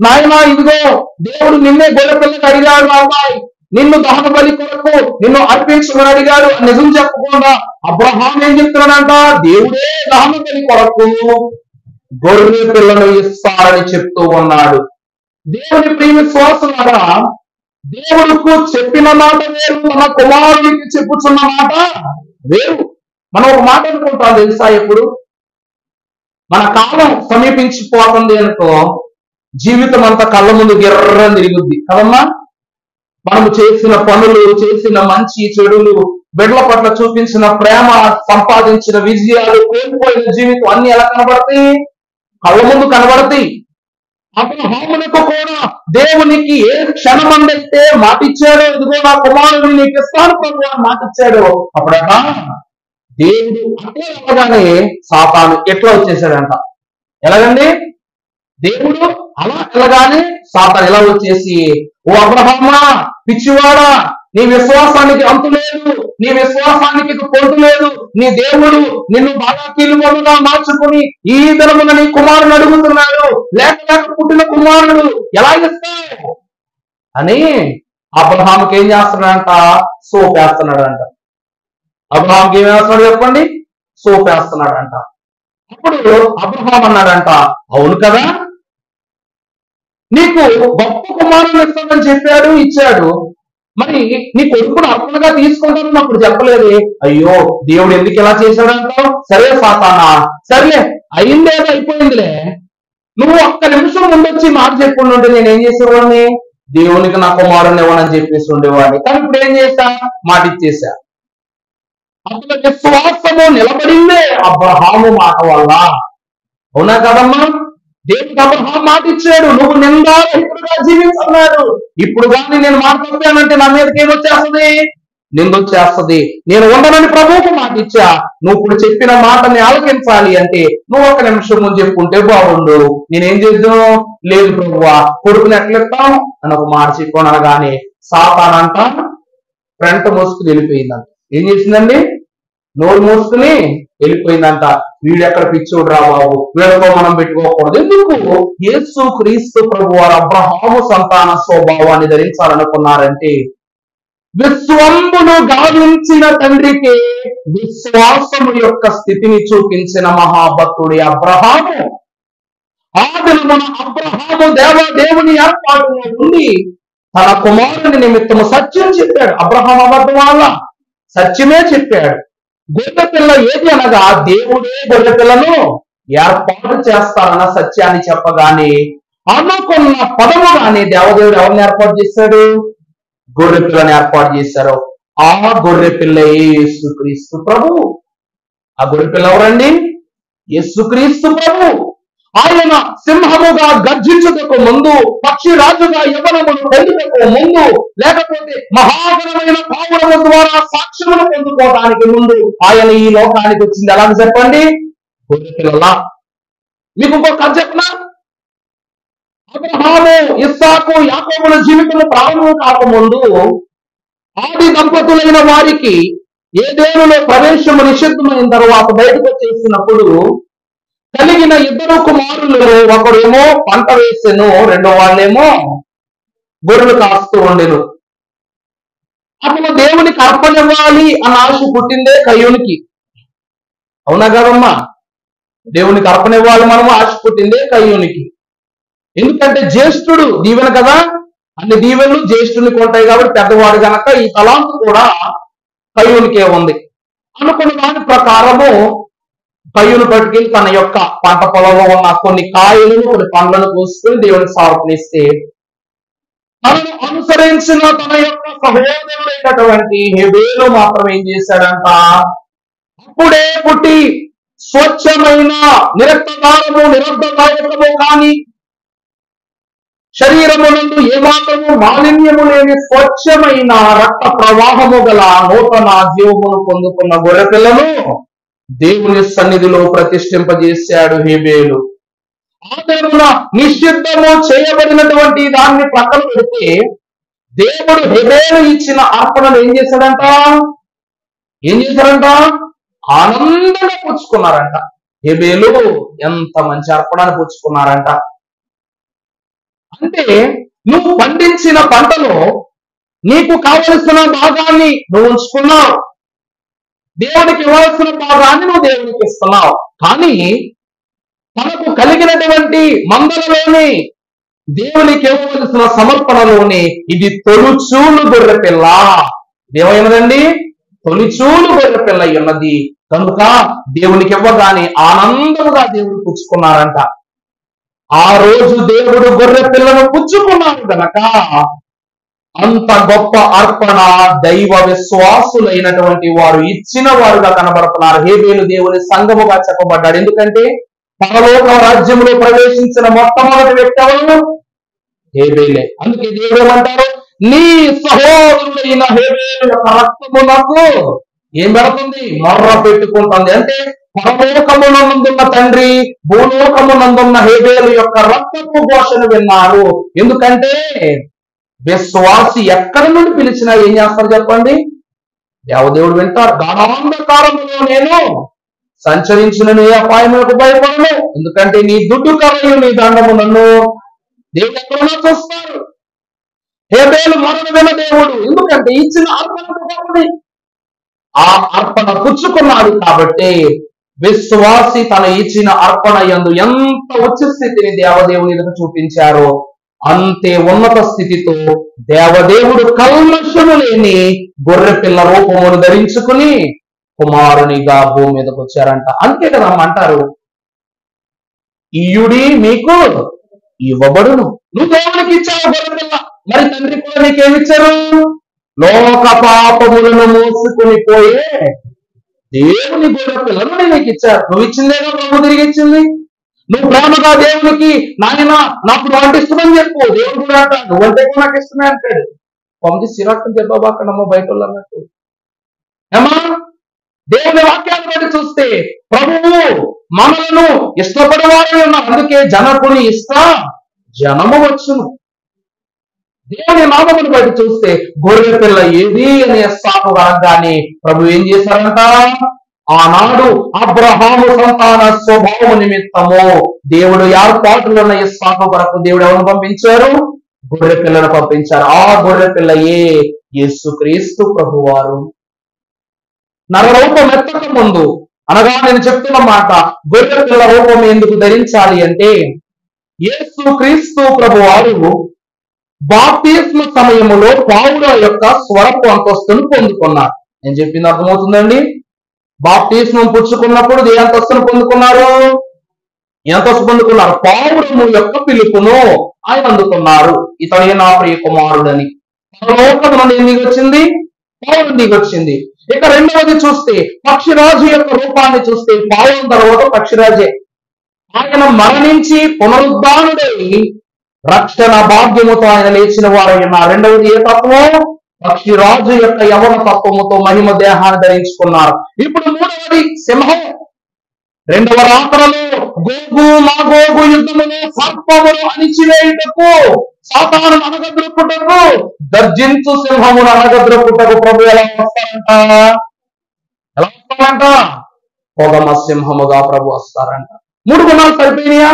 నాయనా ఇదిగో దేవుడు నిన్నే గొర్రె పిల్లకి అడిగాడు, అబ్బాయి నిన్ను దహన బలి కొరకు నిన్ను అర్పించమని అడిగాడు. నిజం చెప్పకుండా అబ్రహాం ఏం చెప్తున్నాడంట? దేవుడే దహన బలి కొరకు గొర్రె పిల్లను ఇస్తారని చెప్తూ ఉన్నాడు. దేవుని ప్రియ విశ్వాసులారా, దేవుడుకు చెప్పిన మాట వేరు, తన కుమారుడికి చెప్పుచున్న మాట వేరు. మనం ఒక మాట అనుకుంటాం తెలుసా, ఎప్పుడు మన కాలం సమీపించిపోతుంది అనుకో జీవితం అంతా కళ్ళ ముందు గిర్రని తిరుగుద్ది కదమ్మా. మనము చేసిన పనులు, చేసిన మంచి చెడులు, బిడ్డల పట్ల చూపించిన ప్రేమ, సంపాదించిన విజయాలు, కోల్పోయిన జీవితం అన్ని ఎలా కనబడతాయి? కళ్ళ ముందు కనబడతాయి. అబ్రహామునకు కూడా దేవునికి ఏ క్షణమందైతే మాటిచ్చాడో, ఇదిగో నా కుమారుడిని నీకు ఇస్తాను ప్రభు అని మాటిచ్చాడో, అప్పుడట దేవుడు అట్లా వెళ్ళగానే సాతాను ఎట్లా వచ్చేసాడంట. ఎలాగండి? దేవుడు అలా వెళ్ళగానే సాతాను ఎలా వచ్చేసి, ఓ అబ్రహామా పిచ్చివాడా, నీ విశ్వాసానికి అంతు లేదు, నీ విశ్వాసానికి పొందు లేదు, నీ దేవుడు నిన్ను బాగా కీలుగా మార్చుకుని ఈ దినమున నీ కుమారుని అడుగుతున్నాడు, లేక పుట్టిన కుమారుడు ఎలా ఇస్తావు అని అబ్రహాముకి ఏం చేస్తున్నాడంట? సోపేస్తున్నాడంట. అబ్రహాంకి ఏం వేస్తున్నాడు చెప్పండి? సోపేస్తున్నాడంట. అప్పుడు అబ్రహాం అన్నాడంట, అవును కదా, నీకు గొప్ప కుమారుని ఇస్తానని చెప్పాడు, ఇచ్చాడు, మరి నీ కొడుకును అర్పణగా తీసుకుంటానని అప్పుడు చెప్పలేదు. అయ్యో దేవుడు ఎందుకు ఇలా చేశాడంటావు? సరే సాతానా, సరేలే అయిందేదో అయిపోయిందిలే, నువ్వు ఒక్క నిమిషం ముందొచ్చి మాట చెప్పుకుంటూ ఉంటే నేను ఏం చేసేవాడిని? దేవునికి నా కుమారుని ఇవ్వనని చెప్పేసి ఉండేవాడిని. కానీ ఇప్పుడు ఏం చేశా? మాట ఇచ్చేసా. అసలు విశ్వాసము నిలబడిందే అబ్రహాము మాట వల్ల. అవునా కదమ్మా? దేవుడు అబ్రహాం మాట ఇచ్చాడు, నువ్వు నిందారహితుడుగా జీవించన్నాడు. ఇప్పుడు కానీ నేను మాట తప్పానంటే నా మీదకి ఏమొచ్చేస్తుంది? నిందొచ్చేస్తుంది. నేను ఉండనని ప్రభువుకు మాట ఇచ్చా, నువ్వు ఇప్పుడు చెప్పిన మాటని ఆలకించాలి అంటే నువ్వు ఒక నిమిషం ముందు చెప్పుకుంటే బాగుండు. నేనేం చేద్దాం? లేదు ప్రభువా, కొడుకుని ఎట్లెత్తాం అని ఒక మాట చెప్పుకోను అనగానే సాతానంట ఫ్రంట్ మోసుకుని వెళ్ళిపోయిందంట. ఏం చేసిందండి? నోరు మూసుకుని వెళ్ళిపోయిందంట. వీడెక్కడ పిచ్చోడు రా బాబు, వీళ్ళతో మనం పెట్టుకోకూడదు. ఎందుకు? యేసు క్రీస్తు ప్రభు వారు అబ్రహాము సంతాన స్వభావాన్ని ధరించాలనుకున్నారంటే విశ్వంబును గావించిన తండ్రికి విశ్వాసము యొక్క స్థితిని చూపించిన మహాభక్తుడి అబ్రహాము. ఆ దినమున అబ్రహాము దేవుని ఏర్పాటులో ఉండి తన కుమారుని నిమిత్తము సత్యం చెప్పాడు. అబ్రహాం అబద్ధం వల్ల సత్యమే చెప్పాడు. గొర్రె పిల్ల ఏది అనగా దేవుడే గొర్రె పిల్లను ఏర్పాటు చేస్తారన్న సత్యాన్ని చెప్పగానే అనుకున్న పదముగానే దేవదేవుడు ఎవరిని ఏర్పాటు చేశాడు? గొర్రె పిల్లని ఏర్పాటు చేశారు. ఆ గొర్రె పిల్ల యేసుక్రీస్తు ప్రభు. ఆ గొర్రె పిల్ల ఎవరండి? యేసుక్రీస్తు ప్రభు. ఆయన సింహముగా గర్జించుటకు ముందు, పక్షి రాజుగా యవ్వనమును పొందుటకు ముందు, లేకపోతే మహాగణమైన పావురము ద్వారా సాక్ష్యమును పొందుకోవడానికి ముందు ఆయన ఈ లోకానికి వచ్చింది. ఎలా చెప్పండి? గొర్రె పిల్లలా. మీకు ఇంకో కథ చెప్పనా? అబ్రహాము, ఇస్సాకు, యాకోబుల జీవితంలో ప్రారంభం కాకముందు ఆది దంపతులైన వారికి ఏదేనులో ప్రవేశము నిషిద్ధమైన తర్వాత బయటకు వచ్చేసినప్పుడు కలిగిన ఇద్దరు కుమారులు, ఒకడేమో పంట వేసెను, రెండో వాళ్ళేమో గొర్రెలు కాస్తూ ఉండెను. అతను దేవునికి అర్పణివ్వాలి అన్న ఆశ పుట్టిందే కయ్యూనికి. అవునా కదమ్మా? దేవునికి అర్పణివ్వాలి మనము ఆశ పుట్టిందే కయ్యూనికి. ఎందుకంటే జ్యేష్ఠుడు దీవెన కదా, అన్ని దీవెనలు జ్యేష్ఠునికి ఉంటాయి కాబట్టి పెద్దవాడు గనక ఈ తలాంతు కూడా కయ్యూనికే ఉంది అనుకున్న దాని ప్రకారము కయ్యూను పట్టుకెళ్ళి తన యొక్క పంట పొలంలో ఉన్న కొన్ని కాయలను కొన్ని పండ్లను కోసుకుని దేవునికి సమర్పిస్తే తనను అనుసరించిన తన యొక్క సహోదరుడైనటువంటి హెబేలు మాత్రం ఏం చేశాడంట, అప్పుడే పుట్టి స్వచ్ఛమైన నిరక్తదారము నిరర్ధదాయకము కాని శరీరమునందు ఏమాత్రము మాలిన్యము లేని స్వచ్ఛమైన రక్త ప్రవాహము గల నూతన జీవమును పొందుకున్న గొర్రెపిల్లను దేవుని సన్నిధిలో ప్రతిష్ఠింపజేశాడు హెబేలు. ఆ దేవున నిషిద్ధము చేయబడినటువంటి దాన్ని ప్రక్కన పెడితే దేవుడు హెబేలు ఇచ్చిన అర్పణను ఏం చేశాడంట, ఆనందంగా పుచ్చుకున్నారంట. హెబేలు ఎంత మంచి అర్పణను పుచ్చుకున్నారంట. అంటే నువ్వు పండించిన పంటలో నీకు కావలసిన భాగాన్ని నువ్వు ఉంచుకున్నావు, దేవునికి ఇవ్వాల్సిన భాగాన్ని నువ్వు దేవునికి ఇస్తున్నావు. కానీ తనకు కలిగినటువంటి మందలలోని దేవునికి ఇవ్వవలసిన సమర్పణలోని ఇది తొలిచూలు గొర్రె పిల్ల, దేవైనదండి తొలిచూలు గొర్రె పిల్ల ఉన్నది కనుక దేవునికి ఇవ్వగానే ఆనందముగా దేవుడు పుచ్చుకున్నారంట. ఆ రోజు దేవుడు గొర్రె పిల్లను పుచ్చుకున్నాడు గనక అంత గొప్ప అర్పణ దైవ విశ్వాసులైనటువంటి వారు ఇచ్చిన వారుగా కనబడుతున్నారు. హేబేలు దేవుని సంఘముగా చెప్పబడ్డాడు. ఎందుకంటే పరలోక రాజ్యంలో ప్రవేశించిన మొట్టమొదటి వ్యక్తి ఎవరు? హేబేలే. అందుకే దేవుడు ఏమంటారు, నీ సహోదరుడైన హేబేలు యొక్క రక్తము నాకు ఏం పెడుతుంది, మొర్ర పెట్టుకుంటుంది. అంటే పరలోకమునందున్న తండ్రి భూలోకమునందున్న హేబేలు యొక్క రక్తపు ఘోషను విన్నారు. ఎందుకంటే విశ్వాసి ఎక్కడి నుండి పిలిచినా ఏం చేస్తారు చెప్పండి, దేవదేవుడు వింటారు. గాఢాంధకారములో నేను సంచరించిన నీ అపాయములకు భయపడను, ఎందుకంటే నీ దుడ్డు కర్రయు నీ దండము నన్ను దేవుడు ఎక్కడున్నా చూస్తారు. హేబేలు మరణ విన దేవుడు, ఎందుకంటే ఇచ్చిన అర్పణ ఆ అర్పణ పుచ్చుకున్నాడు. కాబట్టి విశ్వాసి తన ఇచ్చిన అర్పణ యందు ఎంత ఉच्च స్థితిని దేవదేవుని ఎదుట చూపించారో అంతే ఉన్నత స్థితితో దేవదేవుడు కల్మషము లేని గొర్రె పిల్ల రూపమును ధరించుకుని కుమారునిగా భూమి మీదకి వచ్చారంట. అందుకే కదా అంటారు, ఇయుడి మీకు ఇవ్వబడును. నువ్వు దేవునికి ఇచ్చావు గొర్రె పిల్ల, మరి తండ్రి కూడా నీకేమిచ్చారు? లోక పాపములను మోసుకుని పోయే దేవుని గొర్రె పిల్లను నీకు ఇచ్చారు. నువ్వు ఇచ్చిందేగా ప్రభు తిరిగి ఇచ్చింది. నువ్వు ప్రేమగా దేవునికి నాయన నాకు నువ్వు అంటే ఇష్టమని చెప్పు, దేవుడు కూడా అంట నువ్వంటే కూడా నాకు ఇష్టమే అంటాడు. పంపి సిరాక్తం చెప్పబాకడమ్మ బయట వాళ్ళు అన్నట్టు. ఏమా దేవుని వాక్యాన్ని బట్టి చూస్తే ప్రభువు మనలను ఇష్టపడేవారు ఉన్నారు. అందుకే జనకుని ఇష్ట జనము వచ్చును. దేవుని నామమును బట్టి చూస్తే గొర్రె పిల్ల ఏది అనే సాకు అనగానే ప్రభు ఏం చేశారంట, ఆనాడు అబ్రహాము సంతాన స్వభావము నిమిత్తము దేవుడు ఏర్పాటులో ఉన్న ఇస్సాకు కొరకు దేవుడు ఎవరిని పంపించారు? గొర్రె పిల్లను పంపించారు. ఆ గొర్రె పిల్లయే యేసుక్రీస్తు ప్రభువారు. నరరూపం ఎత్తక ముందు అనగా నేను చెప్తున్న మాట, గొర్రె పిల్ల రూపం ఎందుకు ధరించాలి అంటే యేసుక్రీస్తు ప్రభువారు బాప్తిస్మ సమయములో పావుల యొక్క స్వరపు అంతస్తును పొందుకున్నారు. నేను చెప్పింది అర్థమవుతుందండి. బాప్తిస్మం పుచ్చుకున్నప్పుడు ఏ అంతస్తును పొందుకున్నారు? అంతస్తు పొందుకున్నారు. పావురము యొక్క పిలుపును ఆయన అందుకున్నారు. ఇతడే నా ప్రియ కుమారుడని. పరలోకము నుండి ఎందుకు వచ్చింది? పావురం దిగి వచ్చింది. ఇక రెండవది చూస్తే పక్షిరాజు యొక్క రూపాన్ని చూస్తే పావురం తర్వాత పక్షిరాజే. ఆయన మరణించి పునరుద్ధానుడై రక్షణ భాగ్యముతో ఆయన లేచిన వారైన. రెండవది ఏ తత్వం? పక్షిరాజు యొక్క యవన తత్వముతో మహిమ దేహాన్ని ధరించుకున్నారు. ఇప్పుడు మూడవది సింహం. రెండవ రాత్రలో గోగు మాగోగు యుద్ధమును సర్పమును అణిచివేయుటకు సాతాను అనగద్రొక్కుటకు గర్జించు సింహమును అనగద్రొక్కుటకు ప్రభు ఎలా వస్తారంట? పొగమ సింహముగా ప్రభు వస్తారంట. మూడు గుణాలు సరిపోయినాయా?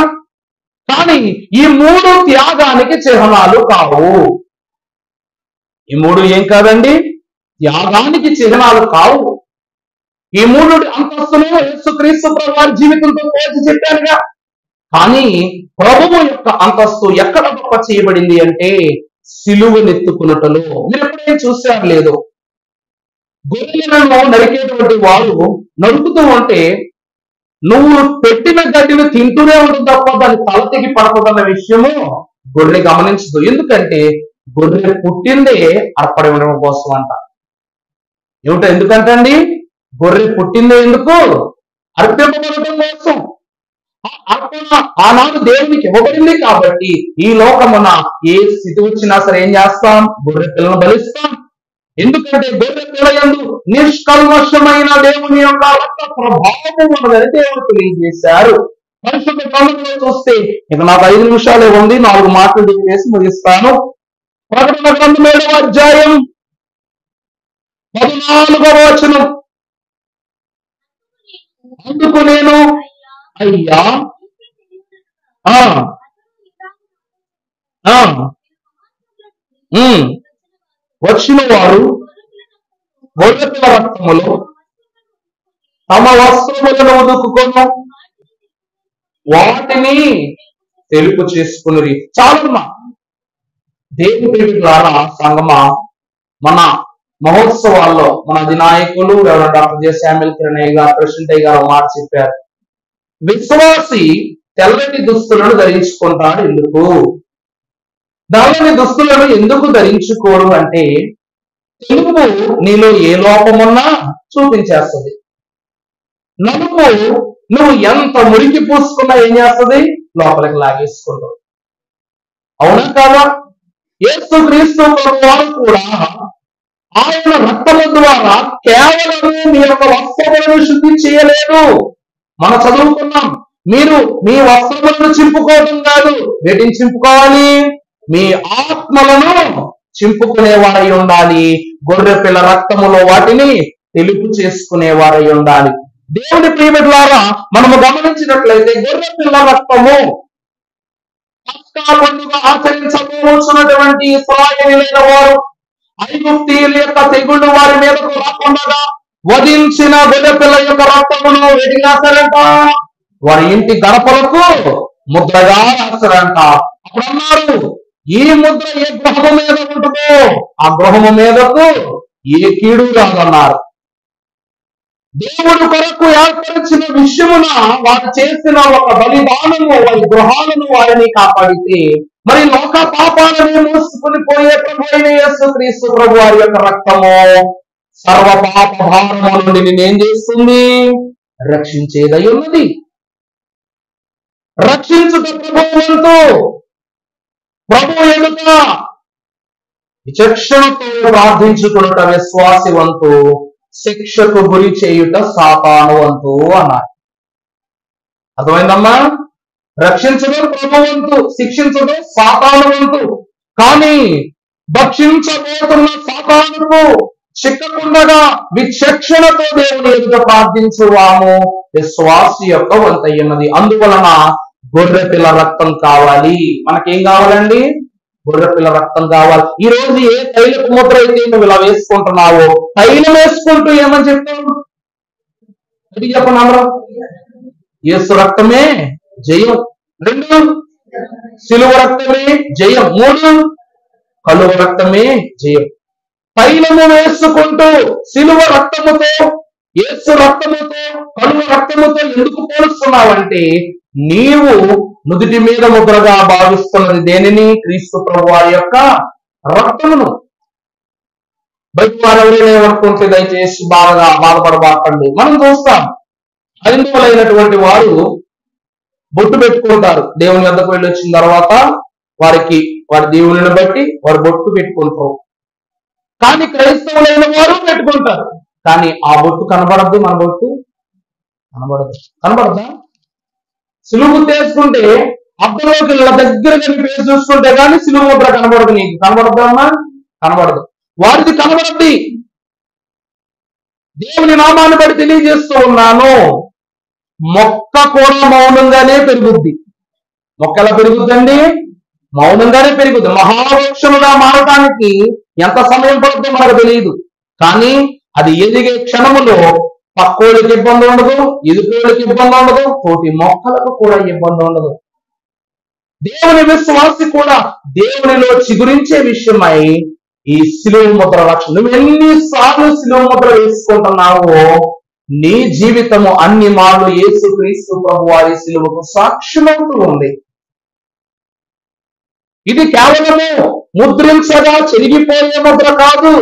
కానీ ఈ మూడు త్యాగానికి చిహ్నాలు కావు. ఈ మూడు ఏం కాదండి, త్యాగానికి చిహ్నాలు కావు. ఈ మూడు అంతస్తులు యేసుక్రీస్తు ప్రభువారి జీవితంతో పోల్చి చెప్పానుగా. కానీ ప్రభువు యొక్క అంతస్తు ఎక్కడ గొప్ప చేయబడింది అంటే సిలువనెత్తుకున్నటలో. మీరు ఎప్పుడైనా చూసారు లేదు, గొర్రెలను నరికేటువంటి వాడు నరుకుతూ ఉంటే నువ్వు పెట్టిన గడ్డిని తింటూనే ఉంటుంది తప్ప దాని తల తెగి పడకూడదన్న విషయము గొర్రె గమనించదు. ఎందుకంటే గొర్రె పుట్టిందే అర్పడం కోసం అంట. ఏమిటో ఎందుకంటే అండి, గొర్రె పుట్టిందే ఎందుకు? అర్పింపబడటం కోసం. అర్పణ ఆనాడు దేవునికి ఇవ్వబడింది కాబట్టి ఈ లోకమున ఏ స్థితి వచ్చినా సరే ఏం చేస్తాం? గొర్రె పిల్లను బలిస్తాం. ఎందుకంటే గొర్రె పిల్ల యందు నిష్కల్మషమైన దేవుని యొక్క రక్త ప్రభావం ఉన్నదని దేవుడు తెలియజేశారు. పరిశుద్ధ గ్రంథంలో చూస్తే ఇక నాకు 5 నిమిషాలే ఉంది, 4 మాటలు చెప్పేసి ముగిస్తాను. ప్రకటన గ్రంథం 7వ అధ్యాయం 14వ వచనం. అందుకు నేను అయ్యా వచ్చిన వారు గొర్రె పిల్ల రక్తములో తమ వస్త్రములను ఉదుకుకొని వాటిని తెలుపు చేసుకుని. చాలమ్మా దేవుని ప్రేమికులారా, సంగమా, మన మహోత్సవాల్లో మన అధినాయకులు డాక్టర్ జె శామ్యూల్ కిరణయ్య గారు, ప్రెసిడెంట్ గారు మాట చెప్పారు. విశ్వాసి తెల్లటి దుస్తులను ధరించుకుంటాడు. ఎందుకు? నల్లని దుస్తులను ఎందుకు ధరించుకోరు అంటే తెలుపు నీలో ఏ లోపమున్నా చూపించేస్తుంది. నలుపు నువ్వు ఎంత మురికి పూసుకున్నా ఏం చేస్తుంది? లోపలికి లాగేసుకుంటావు. అవునా కాదా? యేసుక్రీస్తు ప్రభువారు కూడా ఆయన రక్తము ద్వారా కేవలం మీ యొక్క వస్త్రములను శుద్ధి చేయలేదు. మనం చదువుకున్నాం, మీరు మీ వస్త్రములను చింపుకోవడం కాదు, వీటిని చింపుకోవాలి, మీ ఆత్మలను చింపుకునేవారై ఉండాలి. గొర్రె పిల్ల రక్తములో వాటిని తెలుపు చేసుకునేవారై ఉండాలి. దేవుని ప్రియమిట్లారా, మనము గమనించినట్లయితే గొర్రె పిల్ల రక్తము పస్కా పండుగ ఆచరించబోతున్నటువంటి ఇశ్రాయేలీయులైన వారు ఐగుప్తీయుల యొక్క తెగుళ్ళు వారి మీదకు రాకుండా వధించిన గొర్రె పిల్ల యొక్క రక్తమును ఏం రాశారంట? వారి ఇంటి గడపలకు ముద్రగా రాశారంట. అప్పుడు అన్నారు, ఈ ముద్ర ఏ గృహము మీద ఉంటుందో ఆ గృహము మీదకు ఏ కీడు రాదన్నారు. దేవుడు కొరకు ఏర్పరిచిన విషయమున వారు చేసిన ఒక బలిదానము వారి గృహాలను వారిని కాపాడితే, మరి లోక పాపాలను మోసుకుని పోయే ప్రభు అయిన యేసుక్రీస్తు ప్రభు వారి యొక్క రక్తము సర్వ పాప భారము నుండి నేనేం చేస్తుంది? రక్షించేదై ఉన్నది. రక్షించుట ప్రభు వంతు. ప్రభు ఎదుట విచక్షణతో ప్రార్థించుకున్నట విశ్వాసి వంతు, శిక్షకు గురి చేయుట సాతాను వంతు అన్నారు. అర్థమైందమ్మా? రక్షించడం ప్రభు వంతు, శిక్షించడం సాతాను వంతు. కానీ భక్షించబోతున్న సాతానుకు చిక్కకుండగా విచక్షణతో దేవుని ఎదుట ప్రార్థించువాము విశ్వాసి యొక్క వంతయ్యున్నది. అందువలన గొర్రె పిల్ల రక్తం కావాలి. మనకేం కావాలండి? గొర్రె పిల్ల రక్తం కావాలి. ఈ రోజు ఏ తైలపు ముద్ర అయితే నువ్వు ఇలా వేసుకుంటున్నావో, తైలం వేసుకుంటూ ఏమని చెప్తావు? అది చెప్పండి అందరూ. యేసు రక్తమే జయం. 2 సిలువ రక్తమే జయం. 3 కలువ రక్తమే జయం. తైలము వేసుకుంటూ సిలువ రక్తముతో, యేసు రక్తముతో, కలువ రక్తముతో ఎందుకు పోలుస్తున్నావంటే నీవు నుదుటి మీద ముద్రగా భావిస్తున్నది దేనిని? క్రీస్తు ప్రభు వారి యొక్క రక్తమును. బయట వారు ఎవరైనా ఏమనుకుంటే దయచేసి బాధపడబాకండి. మనం చూస్తాం, హైందవులైనటువంటి వారు బొట్టు పెట్టుకుంటారు. దేవుని వద్దకు వెళ్ళి వచ్చిన తర్వాత వారి దేవుని బట్టి వారు బొట్టు పెట్టుకుంటారు. కానీ క్రైస్తవులైన వారు పెట్టుకుంటారు. కానీ ఆ బొట్టు కనబడద్దు. మన బొట్టు కనబడదా? సిలువు తీసుకుంటే అర్థంలోకి దగ్గర పేరు చూసుకుంటే కానీ సిలువు ముద్ర కనబడదు. నీకు కనబడద్దమ్మా? కనబడదు. వారిది కనబడద్ది. దేవుని నామాన్ని బట్టి తెలియజేస్తూ ఉన్నాను, మొక్క కూడా మౌనంగానే పెరుగుద్ది. మొక్క ఎలా పెరుగుద్దండి? మౌనంగానే పెరుగుద్ది. మహావృక్షముగా మారటానికి ఎంత సమయం పడుతుందో మనకు తెలియదు. కానీ అది ఎదిగే క్షణములో పక్కోళ్ళకి ఇబ్బంది ఉండదు, ఎదుటోళ్ళకి ఇబ్బంది ఉండదు, తోటి మొక్కలకు కూడా ఇబ్బంది ఉండదు. దేవుని విశ్వాసి కూడా దేవునిలో చిగురించే విషయమై ఈ శిలువ ముద్ర రక్షణ, నువ్వు ఎన్నిసార్లు శిలువ ముద్ర వేసుకుంటున్నావో నీ జీవితము అన్ని మార్లు యేసు క్రీస్తు ప్రభు వారి శిలువకు సాక్ష్యమవుతూ ఉంది. ఇది కేవలము ముద్రించగా చెరిగిపోయే ముద్ర కాదు.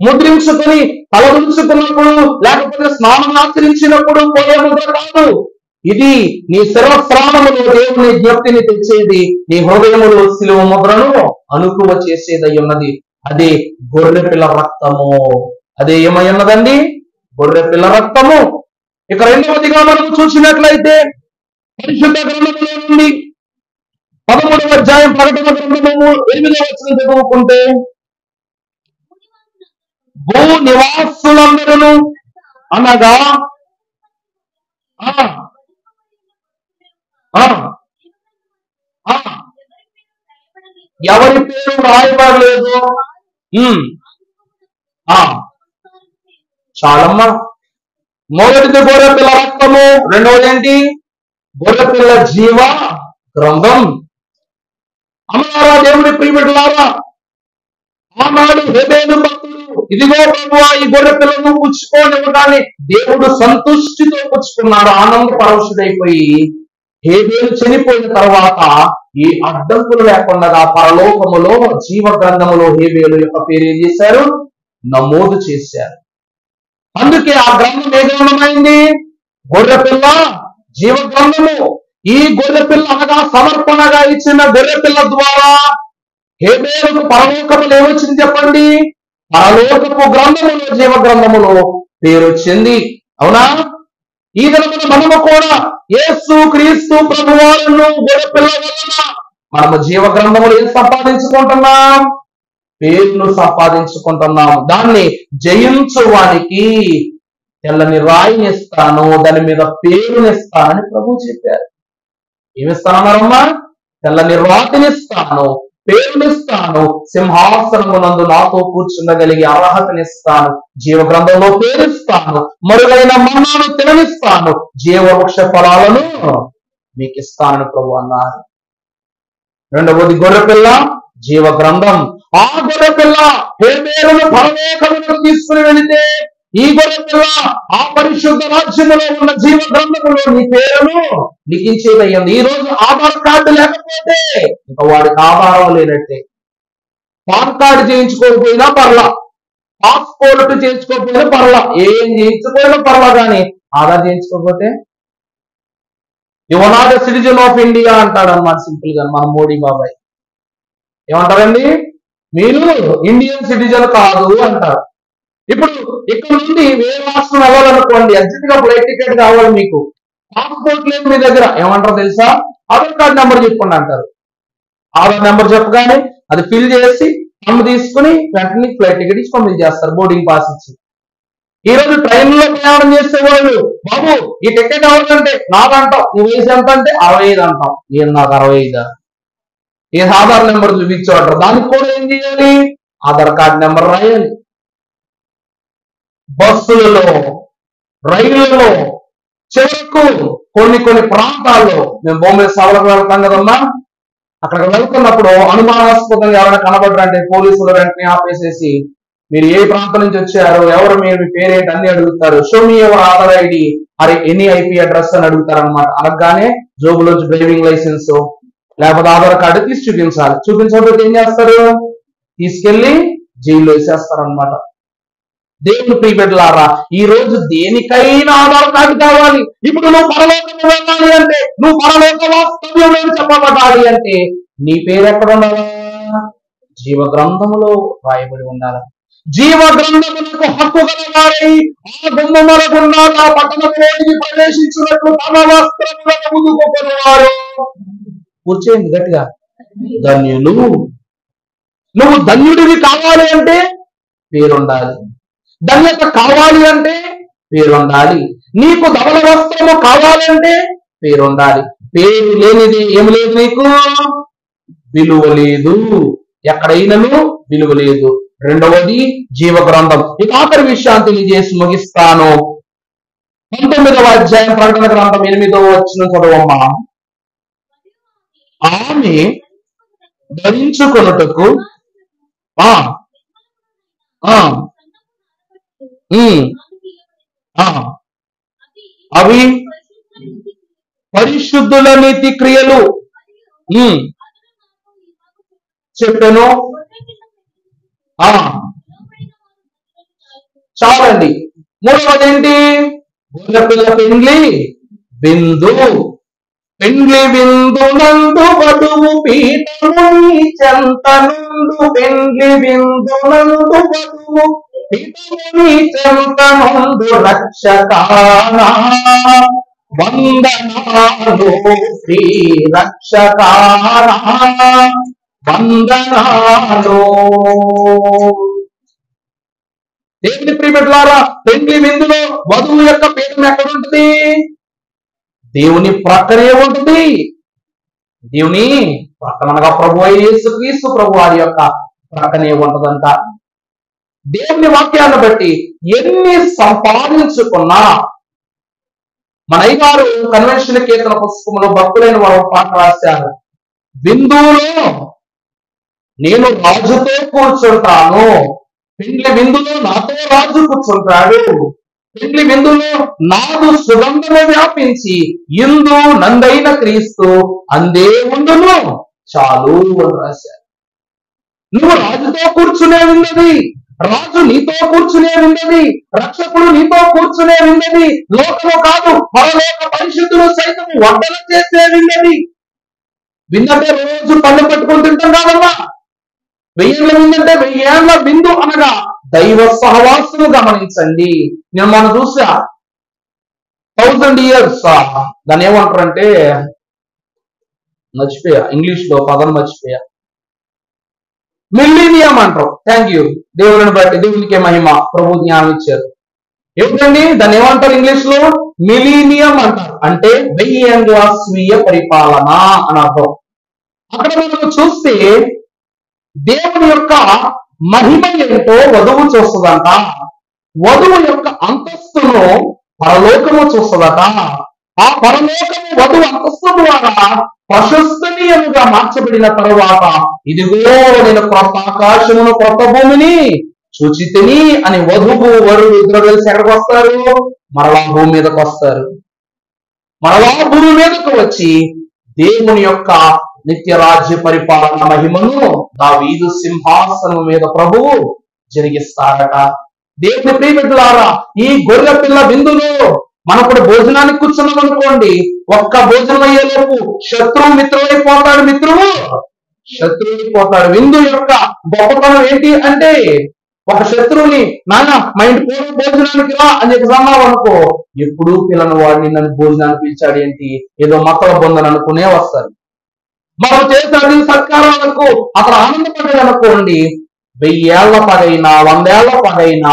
ముద్రించుకొని తలదించుకున్నప్పుడు లేకపోతే స్నానం ఆచరించినప్పుడు పోయే ముద్ర కాదు. ఇది నీ సర్వస్రాణములో దేవుని జ్ఞప్తిని తెచ్చేది, నీ హృదయములో శిలువ ముద్రను అనుకువ చేసేది ఉన్నది. అదే గొర్రె పిల్ల రక్తము. అదే ఏమై ఉన్నదండి? గొర్రె పిల్ల రక్తము. ఇక రెండవదిగా మనం చూసినట్లయితే పరిశుద్ధ గ్రంథములో నుండి 13వ అధ్యాయం ప్రకటన గ్రంథము 8వ వచనం చదువుకుంటే, భూ నివాసులందరూ అనగా ఎవరి పేరు రాయబడలేదు. చాలమ్మా. మొదటిది గొర్రె పిల్ల రక్తము, రెండవది ఏంటి? గొర్రె పిల్ల జీవ గ్రంథం. అమ్మలారా, దేవుడి ప్రియబిడ్డలారా, ఆనాడు హేబేలు భక్తుడు, ఇదిగో ప్రభువా ఈ గొర్రె పిల్లను పుచ్చుకోనివ్వడాన్ని దేవుడు సంతుష్టితో పుచ్చుకున్నాడు. ఆనంద పరవశుడైపోయి హేబేలు చనిపోయిన తర్వాత ఈ అడ్డంకులు లేకుండా పరలోకములో జీవ గ్రంథములో హేబేలు యొక్క పేరు ఏం చేశారు? నమోదు చేశారు. అందుకే ఆ గ్రంథం ఏ గ్రంథమైంది? గొర్రె పిల్ల జీవ గ్రంథము. ఈ గొర్రె పిల్ల అనగా సమర్పణగా ఇచ్చిన గొర్రె పిల్ల ద్వారా హేబేలుకు పరలోకములు ఏమొచ్చింది చెప్పండి? పరలోకపు గ్రంథములో జీవ గ్రంథములో పేరు వచ్చింది. అవునా? ఈ దినమున మనము కూడా యేసు క్రీస్తు ప్రభువాలను గొర్రె పిల్ల వలన మనము జీవ గ్రంథములు ఏం సంపాదించుకుంటున్నాం? పేరును సంపాదించుకుంటున్నాం. దాన్ని జయించువానికి తెల్లని రాయినిస్తాను, దాని మీద పేరునిస్తానని ప్రభు చెప్పారు. ఏమిస్తానన్నారమ్మా? తెల్లని రాతినిస్తాను, పేరునిస్తాను, సింహాసనమునందు నాతో కూర్చుండగలిగే అర్హతనిస్తాను, జీవ గ్రంథంలో పేరుస్తాను, మరుగైన మన్నాను తిననిస్తాను, జీవవృక్ష ఫలాలను మీకు ఇస్తానని ప్రభు అన్నారు. రెండవది గొర్రెపిల్ల జీవ గ్రంథం. ఆ గొర్రెపిల్ల హేబేలును పరలోకమునకు తీసుకుని వెళితే ఈ గొర్రెపిల్ల ఆ పరిశుద్ధ రాజ్యములో ఉన్న జీవ గ్రంథములో నీ పేరును లిఖించేదయ్యింది. ఈ రోజు ఆధార్ కార్డు లేకపోతే ఇంకా వాడికి ఆధారం లేనట్టే. పాన్ కార్డు చేయించుకోకపోయినా పర్లా, పాస్పోర్ట్ చేయించుకోకపోయినా పర్లా, ఏం చేయించుకోయినా పర్లా, కానీ ఆధార్ చేయించుకోకపోతే you are not a citizen of India అంటాడు అన్నమాట. సింపుల్ గా మన మోడీ బాబాయ్ ఏమంటారండి? మీరు ఇండియన్ సిటిజన్ కాదు అంటారు. ఇప్పుడు ఇక్కడ నుండి వేరే రాష్ట్రం వెళ్ళాలనుకోండి, అర్జెంట్ గా ఫ్లైట్ టికెట్ కావాలి, మీకు పాస్పోర్ట్ లేదు మీ దగ్గర, ఏమంటారు తెలుసా? ఆధార్ కార్డు నెంబర్ చెప్పండి అంటారు. ఆధార్ నెంబర్ చెప్పగానే అది ఫిల్ చేసి అమ్మ తీసుకుని వెంటనే ఫ్లైట్ టికెట్ ఇచ్చి పంపించేస్తారు, బోర్డింగ్ పాస్ ఇచ్చి. ఈ రోజు ట్రైన్ లో ప్రయాణం చేసేవాళ్ళు, బాబు ఈ టికెట్ అవ్వాలంటే నాకంటాం, నీ వయసు ఎంత అంటే 65 అంటాం. ఏం నాకు 65? ఏ ఆధార్ నెంబర్ చూపించాడు. దానికి కూడా ఏం చేయాలి? ఆధార్ కార్డు నెంబర్ రాయాలి. బస్సులలో, రైళ్లలో, చివరకు కొన్ని ప్రాంతాల్లో మేము బొమ్మల సభలకు వెళ్తాం కదమ్మా, అక్కడికి వెళ్తున్నప్పుడు అనుమానాస్పదంగా ఎవరైనా కనబడ్డారంటే పోలీసులు వెంటనే ఆపేసేసి మీరు ఏ ప్రాంతం నుంచి వచ్చారు, ఎవరు మీరు, మీ పేరేంటి అన్ని అడుగుతారు. షో మీ ఎవరు ఆధార్ ఐడి అరే ఎనీ ఐపీ అడ్రస్ అని అడుగుతారు అనమాట. అనగానే జోబులోంచి డ్రైవింగ్ లైసెన్స్ లేకపోతే ఆధార్ కార్డు తీసి చూపించాలి. చూపించకపోతే ఏం చేస్తారు? తీసుకెళ్లి జైల్లో వేసేస్తారు అనమాట. దేవుని ప్రియబిడ్డలారా, ఈ రోజు దేనికైనా ఆధార్ కార్డు కావాలి. ఇప్పుడు నువ్వు పరలోకం వెళ్ళాలి అంటే, నువ్వు పరలోక వాస్తవ్యంలో చెప్పబడాలి అంటే నీ పేరు ఎక్కడ ఉండాలా? జీవ గ్రంథములో రాయబడి ఉండాలి. జీవ గ్రంథములకు హక్కు గలవారై ఆ గుమ్మముల గుండా ఆ పట్టణంలోనికి ప్రవేశించినట్లు తమ వస్త్రములను ముదుకుకొనివారు. కూర్చోండి గట్టిగా. ధన్యులు. నువ్వు ధన్యుడివి కావాలి అంటే పేరుండాలి. ధన్యత కావాలి అంటే పేరుండాలి. నీకు ధవల వస్త్రము కావాలంటే పేరుండాలి. పేరు లేనిది ఏమి లేదు, నీకు విలువ లేదు, ఎక్కడైనాను విలువ లేదు. రెండవది జీవ గ్రంథం. ఇక ఆఖరి విషయాన్ని తెలియజేసి ముగిస్తాను. 19వ అధ్యాయం ప్రకటన గ్రంథం 8వ వచనం చదవమ్మా. ఆమె ధరించుకొనుటకు ఆ ఆ ఉమ్, ఆ అవి పరిశుద్ధుల నీతి క్రియలు ఉమ్, చెప్పాను. ఆ చాలండి. మూడవది ఏంటి? గొల్లపిల్ల పెండ్లి బిందు. పెండ్లి విందునందు వధువు పీఠముని చెంతనుండు. పెండ్లి విందునందు వధువు పీఠముని చెంతనుండు. రక్షకానా వందనాలు శ్రీ రక్షకానా వందనాలు. దేవుని ప్రియమిట్లారా, పెండ్లి విందులో వధువు యొక్క పీఠం ఎక్కడ ఉంటుంది? దేవుని ప్రక్కనే ఉంటుంది. దేవుని ప్రక్కనగా ప్రభు యేసుక్రీస్తు ప్రభు వారి యొక్క ప్రక్కనే ఉంటదంట. దేవుని వాక్యాన్ని బట్టి ఎన్ని సంపాదించుకున్నా, మన అయ్యగారు కన్వెన్షన్ కీర్తన పుస్తకంలో భక్తులైన వారు పాట రాశారు. విందులో నేను రాజుతో కూర్చుంటాను, పెండ్లి విందులో నాతో రాజు కూర్చుంటాడు. పెండ్లి విందులో నాదు సుగంధము వ్యాపించి ఇందు నందైన క్రీస్తు అందే ఉండును చాలు అని రాశారు. నువ్వు రాజుతో కూర్చునే ఉన్నది, రాజు నీతో కూర్చునే ఉన్నది, రక్షకుడు నీతో కూర్చునే ఉన్నది. లోకము కాదు, పరలోక పరిశుద్ధులు సైతం వంటలు చేసే ఉన్నది. విందంటే రోజు పళ్ళు పట్టుకొని తింటాం కాదమ్మా. 1000 ఏళ్ళ విందంటే 1000 ఏళ్ల విందు అనగా దైవ సహవాసము గమనించండి. నేను మనం చూసా 1000 years దాన్ని ఏమంటారంటే, మర్చిపోయా, ఇంగ్లీష్ లో పదం మర్చిపోయా, మిలీనియం అంటారు. Thank you. దేవుని బట్టి దేవునికే మహిమ. ప్రభు జ్ఞానం ఇచ్చారు. ఏమిటండి దాన్ని ఏమంటారు ఇంగ్లీష్ లో? మిలీనియం అంటారు. అంటే 1000 ఏళ్ళ స్వీయ పరిపాలన అని అర్థం. అక్కడ మనం చూస్తే దేవుని యొక్క మహిమ ఏంటో వధువు చూస్తుందంట. వధువు యొక్క అంతస్తును పరలోకము చూస్తుందట. ఆ పరలోకము వధువు అంతస్తు ద్వారా ప్రశస్తనీయముగా మార్చబడిన తరువాత, ఇదిగో నేను క్రొత్త ఆకాశమును క్రొత్త భూమిని చూచితిని అని వధువు వరుడు ఇద్దరు కలిసి ఎక్కడికి వస్తారు? మరలా భూమి మీదకి వస్తారు. మరలా భూమి మీదకు వచ్చి దేవుని యొక్క నిత్య రాజ్య పరిపాలన మహిమను దావీదు సింహాసనం మీద ప్రభువు జరిగిస్తారట. దేవుని ప్రియమిత్రులారా, ఈ గొర్రె పిల్ల విందులో మనం కూడా భోజనానికి కూర్చున్నాం అనుకోండి, ఒక్క భోజనం అయ్యేలోపు శత్రువు మిత్రుడైపోతాడు, మిత్రువు శత్రువైపోతాడు. విందు యొక్క గొప్పతనం ఏంటి అంటే, ఒక శత్రువుని నాన్న మా ఇంటి పూర్వ భోజనానికి రా అని చెప్పి అన్నావు అనుకో, ఎప్పుడూ పిల్లని వాడిని నన్ను భోజనానికి పిలిచాడు ఏంటి, ఏదో మతల పొందని అనుకునే వస్తారు. మనం చేసే సత్కారాలకు అతను ఆనందపడ్డాడు అనుకోండి, 1000 ఏళ్ల పగైనా 100 ఏళ్ల పగైనా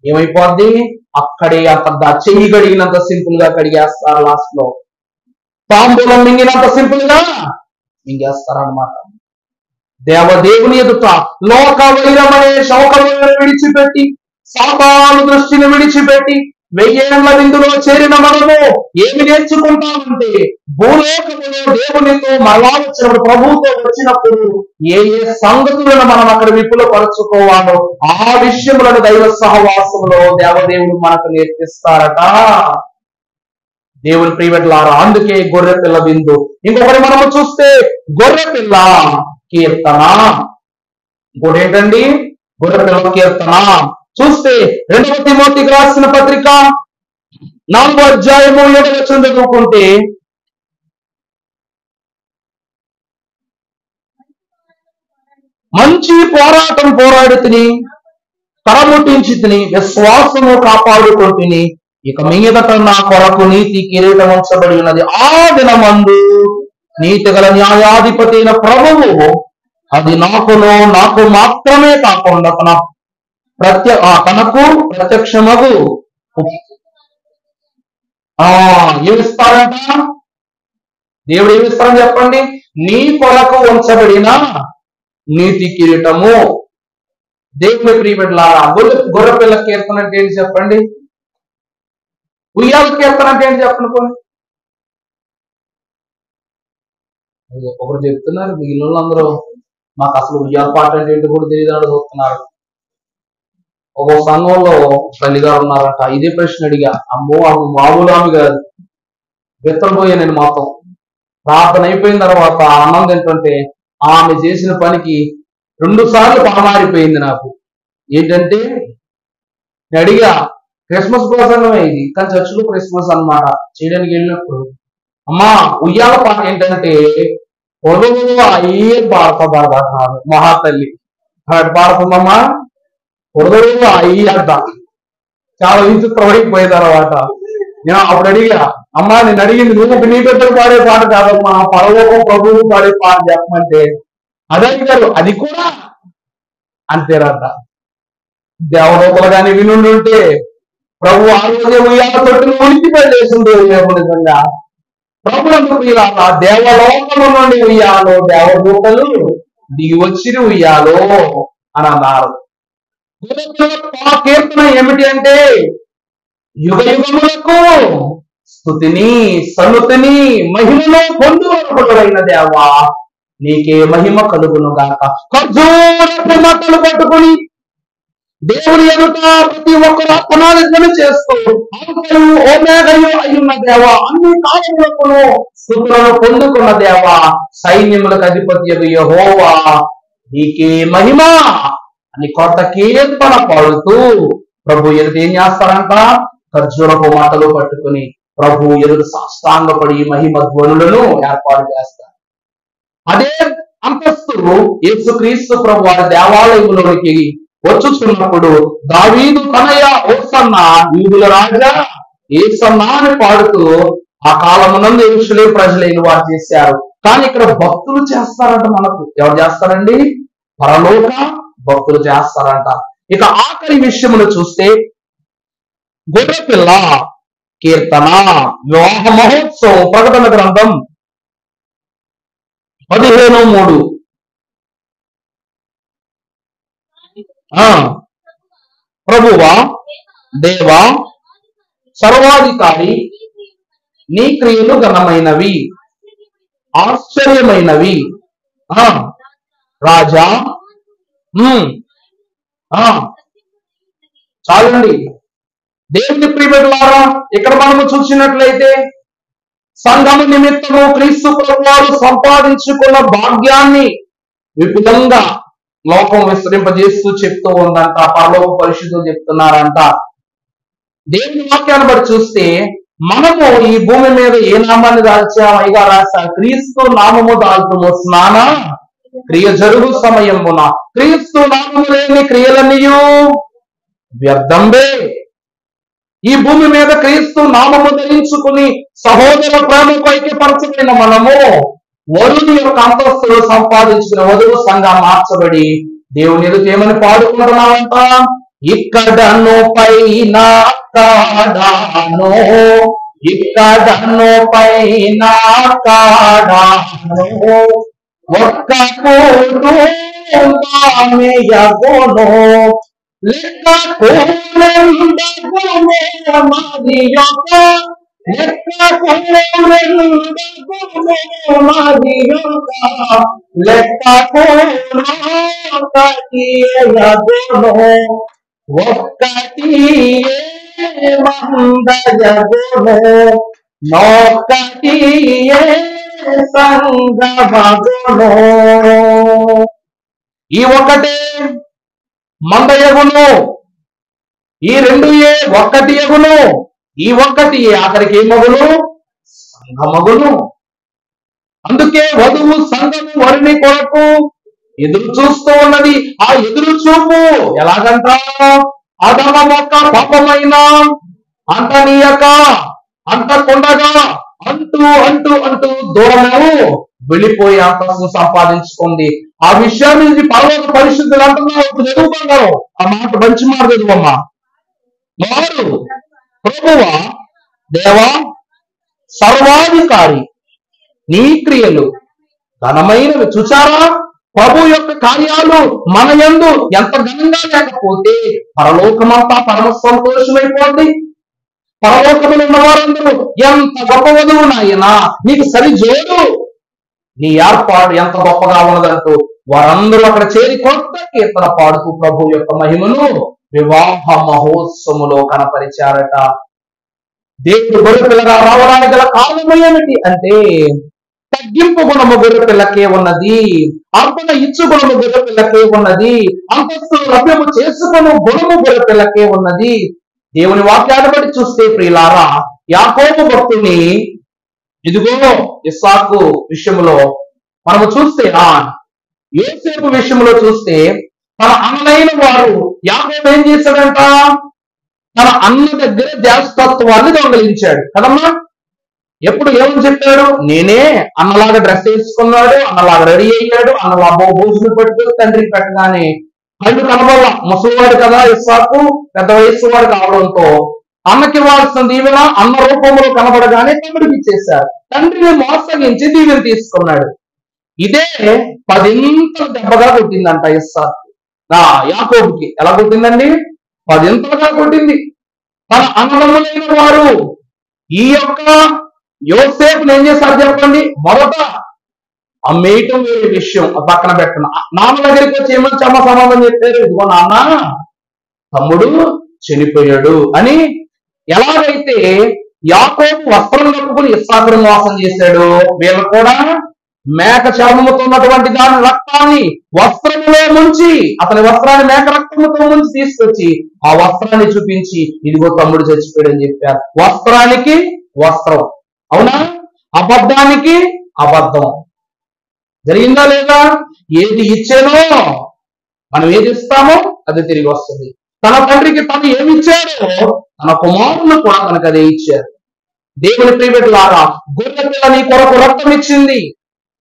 ఏమైపోద్ది? అక్కడే అంత చెయ్యి గడిగినంత సింపుల్ గా కడిగేస్తారు. లాస్ట్ లో తాంబూలం మింగినంత సింపుల్ గా మింగేస్తారనమాట. దేవదేవుని ఎదుట లోక వైరమనే శోకములను విడిచిపెట్టి, సాతాను దృష్టిని విడిచిపెట్టి 1000 ఏళ్ల విందులో చేరిన మనము ఏమి నేర్చుకుంటామంటే, భూలోకములో దేవునితో మరలా వచ్చినప్పుడు, ప్రభువుతో వచ్చినప్పుడు ఏ ఏ సంగతులను మనం అక్కడ విపులపరుచుకోవాలో ఆ విషయములను దైవ సహవాసములో దేవదేవుడు మనకు నేర్పిస్తారట. దేవుని ప్రియమిత్రులారా, అందుకే గొర్రె పిల్ల విందు. ఇంకొకటి మనము చూస్తే గొర్రె పిల్ల కీర్తన. ఇంకోటి ఏంటండి? గొర్రె పిల్ల కీర్తన. చూస్తే 2వ తిమోతికి రాసిన పత్రిక 4వ అధ్యాయము 7వ వచనం చదువుకుంటే, మంచి పోరాటం పోరాడుతుని, తరముట్టించి తిని, విశ్వాసము కాపాడుకుంటుని, ఇక మీదట నా కొరకు నీతి కిరీటం ఉంచబడి ఉన్నది. ఆ దినమందు నీతి గల న్యాయాధిపతి అయిన ప్రభువు అది నాకు మాత్రమే కాకుండా తనకు ప్రత్యక్షమగు ఏమిస్తారంట? దేవుడు ఏమిస్తారని చెప్పండి? నీ కొరకు ఉంచబడిన నీతి కిరీటము. దేవుని ప్రియమిత్రులారా, గొర్రె పిల్ల కీర్తన అంటే ఏంటి చెప్పండి? ఉయ్యాల కీర్తన అంటే ఏంటి చెప్పండి? ఒకరు చెప్తున్నారు, మిగిలిన వాళ్ళందరూ మాకు అసలు ఉయ్యాల పాట అంటే ఏంటి కూడా తెలియదు అని చూస్తున్నారు. ఒక సంఘంలో తల్లిగారు ఉన్నారంట. ఇదే ప్రశ్న అడిగా. అమ్మో ఆమె మామూలు ఆమె కాదు, బెత్తరపోయా నేను మొత్తం. ప్రార్థన అయిపోయిన తర్వాత అన్నం తింటుంటే ఆమె చేసిన పనికి 2 సార్లు పరమారిపోయింది నాకు. ఏంటంటే నేను అడిగా, క్రిస్మస్ ప్రసంగమే ఇది, కానీ చర్చిలో క్రిస్మస్ అన్నమాట చేయడానికి వెళ్ళినప్పుడు, అమ్మా ఉయ్యాల పాట ఏంటంటే పొడవు అయ్యే పాడుతున్నారు మహాతల్లి పాడుతుందమ్మా, పొడవు అయ్యి అంట. చాలా విచిత్రమైపోయిన తర్వాత నేను అప్పుడు అడిగా, అమ్మా నేను అడిగింది నువ్వు నీ పెద్దలు పాడే పాట కాదమ్మా, పరలోకం ప్రభువు పాడే పాట చెప్పమంటే అదే గారు అది కూడా అంతేనంట. దేవలోకలు కానీ వినుంటే ప్రభు ఆ రోజే ఉయ్యాల తొట్టును ఉనికి పెట్టేసింది. నిజంగా ప్రభుత్వ ఉయ్యాల దేవలోకము నుండి ఉయ్యాలో దేవదూతలు దిగి వచ్చి ఉయ్యాలో అని అన్నారు. కీర్తన ఏమిటి అంటే యుగ యుగములకు స్తుతిని సన్నుతిని మహిమను పొందువరకుడైన దేవా నీకే మహిమ కలుగును గాక. ఖర్జూరపు మట్టలు పట్టుకుని దేవుని ఎదుట ప్రతి ఒక్కరు అపనాలికను చేస్తూ ఆల్ఫయు ఓమేగయు అయ్యున్న దేవా, అన్ని కాలములకును స్తుతులను పొందుకున్న దేవా, సైన్యములకు అధిపతి యెహోవా నీకే మహిమ అని కొత్త కీర్తన పాడుతూ ప్రభు ఎదుట ఏం చేస్తారంట? ఖర్జూరపు మాటలు పట్టుకుని ప్రభు ఎదుట సాష్టాంగపడి మహిమ ధ్వనులను ఏర్పాటు చేస్తారు. అదే అంతస్తు యేసుక్రీస్తు ప్రభు వారి దేవాలయంలోనికి వచ్చుతున్నప్పుడు దావీదు తనయ ఓసన్నా యూదుల రాజా ఏసన్నా అని పాడుతూ ఆ కాలమునందు యెరూషలేము ప్రజలైన వారు చేశారు. కానీ ఇక్కడ భక్తులు చేస్తారంట. మనకు ఎవరు చేస్తారండి? పరలోక భక్తులు చేస్తారంట. ఇక ఆఖరి విషయమును చూస్తే గొర్రెపిల్ల కీర్తన వివాహ మహోత్సవం ప్రకటన గ్రంథం 15:3. ప్రభువా దేవా సర్వాధికారి నీ క్రియలు ఘనమైనవి ఆశ్చర్యమైనవి. రాజా చాలండి. దేవుని ప్రియబిడ్డలారా, ఇక్కడ మనము చూసినట్లయితే సంఘము నిమిత్తము క్రీస్తు ప్రభువారు సంపాదించుకున్న భాగ్యాన్ని విపులంగా లోకం విస్తరింపజేస్తూ చెప్తూ ఉందంట. పరలోక పరిశుద్ధులు చెప్తున్నారంట. దేవుని వాక్యాన్ని బట్టి చూస్తే మనము ఈ భూమి మీద ఏ నామాన్ని దాల్చామైగా రాశా? క్రీస్తు నామము దాల్తుము స్నాన క్రియ జరుగు సమయమున. క్రీస్తు నామము లేని క్రియలన్నీయు వ్యర్థంబే. ఈ భూమి మీద క్రీస్తు నామము ధరించుకుని సహోదర ప్రేమకు ఐక్యపరచబడిన మనము వధువు యొక్క అంతస్తులు సంపాదించుకున్న వధువు సంఘం మార్చబడి దేవుని ఎదుట ఏమని పాడుకుంటున్నామంట? ఇక్కడను పైన కాడాను, ఇక్కడను పైన కాడాను, ఒక్క కూడుయగును లెక్క కూడెందగును మాది యొక్క లెక్క కూడెందగును మాది యొక్క లెక్క కూడెందగును ఒక్కటి మందయగును నొక్కటి సంగమగును. ఈ ఒకటే మందయగును, ఈ 2 ఒక్కటి యగును, ఈ ఒక్కటి ఆఖరికి ఏమగును? సంఘమగును. అందుకే వధువు సంఘము వరుని కొరకు ఎదురు చూస్తూ ఉన్నది. ఆ ఎదురు చూపు ఎలాగంట? అధమ మొక్క పాపమైన అంటనీయక అంటకుండగా అంటూ అంటూ అంటూ దూరము వెళ్ళిపోయి అంతస్తు సంపాదించుకుంది. ఆ విషయాన్ని పరలోక పరిశుద్ధులు అంటున్నారు. ఇప్పుడు చదువుకున్నారు ఆ మాట, మంచి మాట చదువమ్మా. వారు ప్రభువా దేవా సర్వాధికారి నీ క్రియలు ఘనమైనవి. చూచారా ప్రభు యొక్క కార్యాలు మన యందు ఎంత ఘనంగా లేకపోతే పరలోకమంతా పరమ సంతోషమైపోద్ది. పరలోకములు ఉన్న వారందరూ ఎంత గొప్ప వధువు నాయనా, నీకు సరిజోడు నీ ఏర్పాటు ఎంత గొప్పగా ఉన్నదంటూ వారందరూ అక్కడ చేరి కొత్త కీర్తన పాడుతూ ప్రభు యొక్క మహిమను వివాహ మహోత్సవములో కనపరిచారట. దేవుడు గొర్రె పిల్లగా రావడానికి గల కారణం ఏమిటి అంటే తగ్గింపు గుణము గొర్రె పిల్లకే ఉన్నది, అర్పణ ఇచ్చు గుణము గొర్రె పిల్లకే ఉన్నది, అంతస్తులు లభ్యము చేసుకుని గుణము గొర్రె పిల్లకే ఉన్నది. దేవుని వాక్యాన్ని బట్టి చూస్తే ప్రియులారా, యాకోబు భక్తుని ఇదిగో ఇస్సాకు విషయంలో మనము చూస్తే, యోసేపు విషయంలో చూస్తే తన అన్నలైన వారు యాకోబు ఏం చేశాడంట, తన అన్న దగ్గర జ్యేష్ఠత్వాన్ని దొంగలించాడు కదమ్మా. ఎప్పుడు ఏమని చెప్పాడు, నేనే అన్నలాగా డ్రెస్ వేసుకున్నాడు, అన్నలాగా రెడీ అయ్యాడు, అన్నలా భోజనం పెట్టుకుని తండ్రికి పెట్టగానే కళ్ళు కనబడాల, ముసలివాడు కదా ఇస్సాకు, పెద్ద వయస్సు వాడు కావడంతో అన్నకి ఇవ్వాల్సిన దీవెన అన్న రూపంలో కనబడగానే తమ్ముడికి ఇచ్చేశారు. తండ్రిని మోసగించి దీవెన తీసుకున్నాడు. ఇదే 10 దెబ్బగా కొట్టిందంట ఇస్సాకు. యాకోబుకి ఎలా కొట్టిందండి? 10 కొట్టింది. తన అన్నదమ్ములైన వారు ఈ యొక్క యోసేపుని ఏం చేశారు చెప్పండి? మొదట అమ్మేయటం వేరే విషయం, పక్కన పెట్టిన నాన్న దగ్గరికి వచ్చి ఏమని సమాధానం చెప్పారు, ఇదిగో నాన్న తమ్ముడు చనిపోయాడు అని. ఎలాగైతే యాకోబు వస్త్రం కప్పుకుని ఇస్సాకును మోసం చేశాడు, వీళ్ళు కూడా మేక చర్మముతో ఉన్నటువంటి దాని రక్తాన్ని వస్త్రములో ముంచి, అతని వస్త్రాన్ని మేక రక్తముతో ముంచి తీసుకొచ్చి ఆ వస్త్రాన్ని చూపించి ఇదిగో తమ్ముడు చచ్చిపోయాడు అని చెప్పారు. వస్త్రానికి వస్త్రం, అవునా? అబద్ధానికి అబద్ధం. జరిగిందా లేదా? ఏది ఇచ్చానో మనం ఏది ఇస్తామో అది తిరిగి వస్తుంది. తన తండ్రికి తను ఏమి ఇచ్చాడో తన కుమారుని కూడా తనకు అదే ఇచ్చారు. దేవుని ప్రియబిడ్డలారా, గొర్రె పిల్ల నీ కొరకు రక్తం ఇచ్చింది,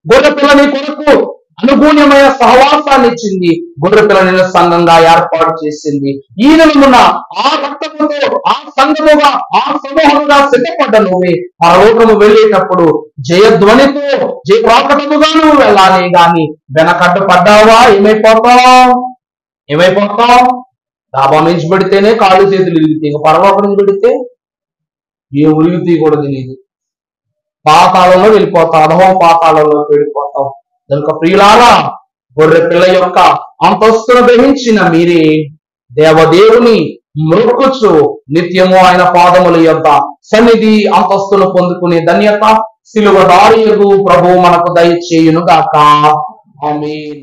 గొర్రె పిల్ల నీ కొరకు అనుగుణ్యమైన సహవాసాన్ని ఇచ్చింది, గొర్రె పిల్లని సంఘంగా ఏర్పాటు చేసింది. ఈ నెలమున ఆ రక్తముతో ఆ సంఘముగా ఆ సమూహముగా సిద్ధపడ్డ నువ్వే పరలోకము వెళ్ళేటప్పుడు జయధ్వనితో జయప్రాకటముగా నువ్వు వెళ్ళాలి. గాని వెనకట్టు పడ్డావా ఏమైపోతావు? డాబా నుంచి పెడితేనే కాళ్ళు చేతులు ఇరుగుతాయి, ఇంకా పరలోకం నుంచి పెడితే ఏ ఉరుగుతాయి కూడా తెలియదు. పాతాళంలో వెళ్ళిపోతావు, అధమ పాతాళంలో వెళ్ళిపోతావు. కనుక ప్రియులారా, గొర్రె పిల్ల యొక్క అంతస్తును గ్రహించిన మీరే దేవదేవుని మృక్కుచు నిత్యము ఆయన పాదముల యొక్క సన్నిధి అంతస్తును పొందుకునే ధన్యత సిలువ దారియగు ప్రభువు మనకు దయచేయును గాక. ఆమేన్.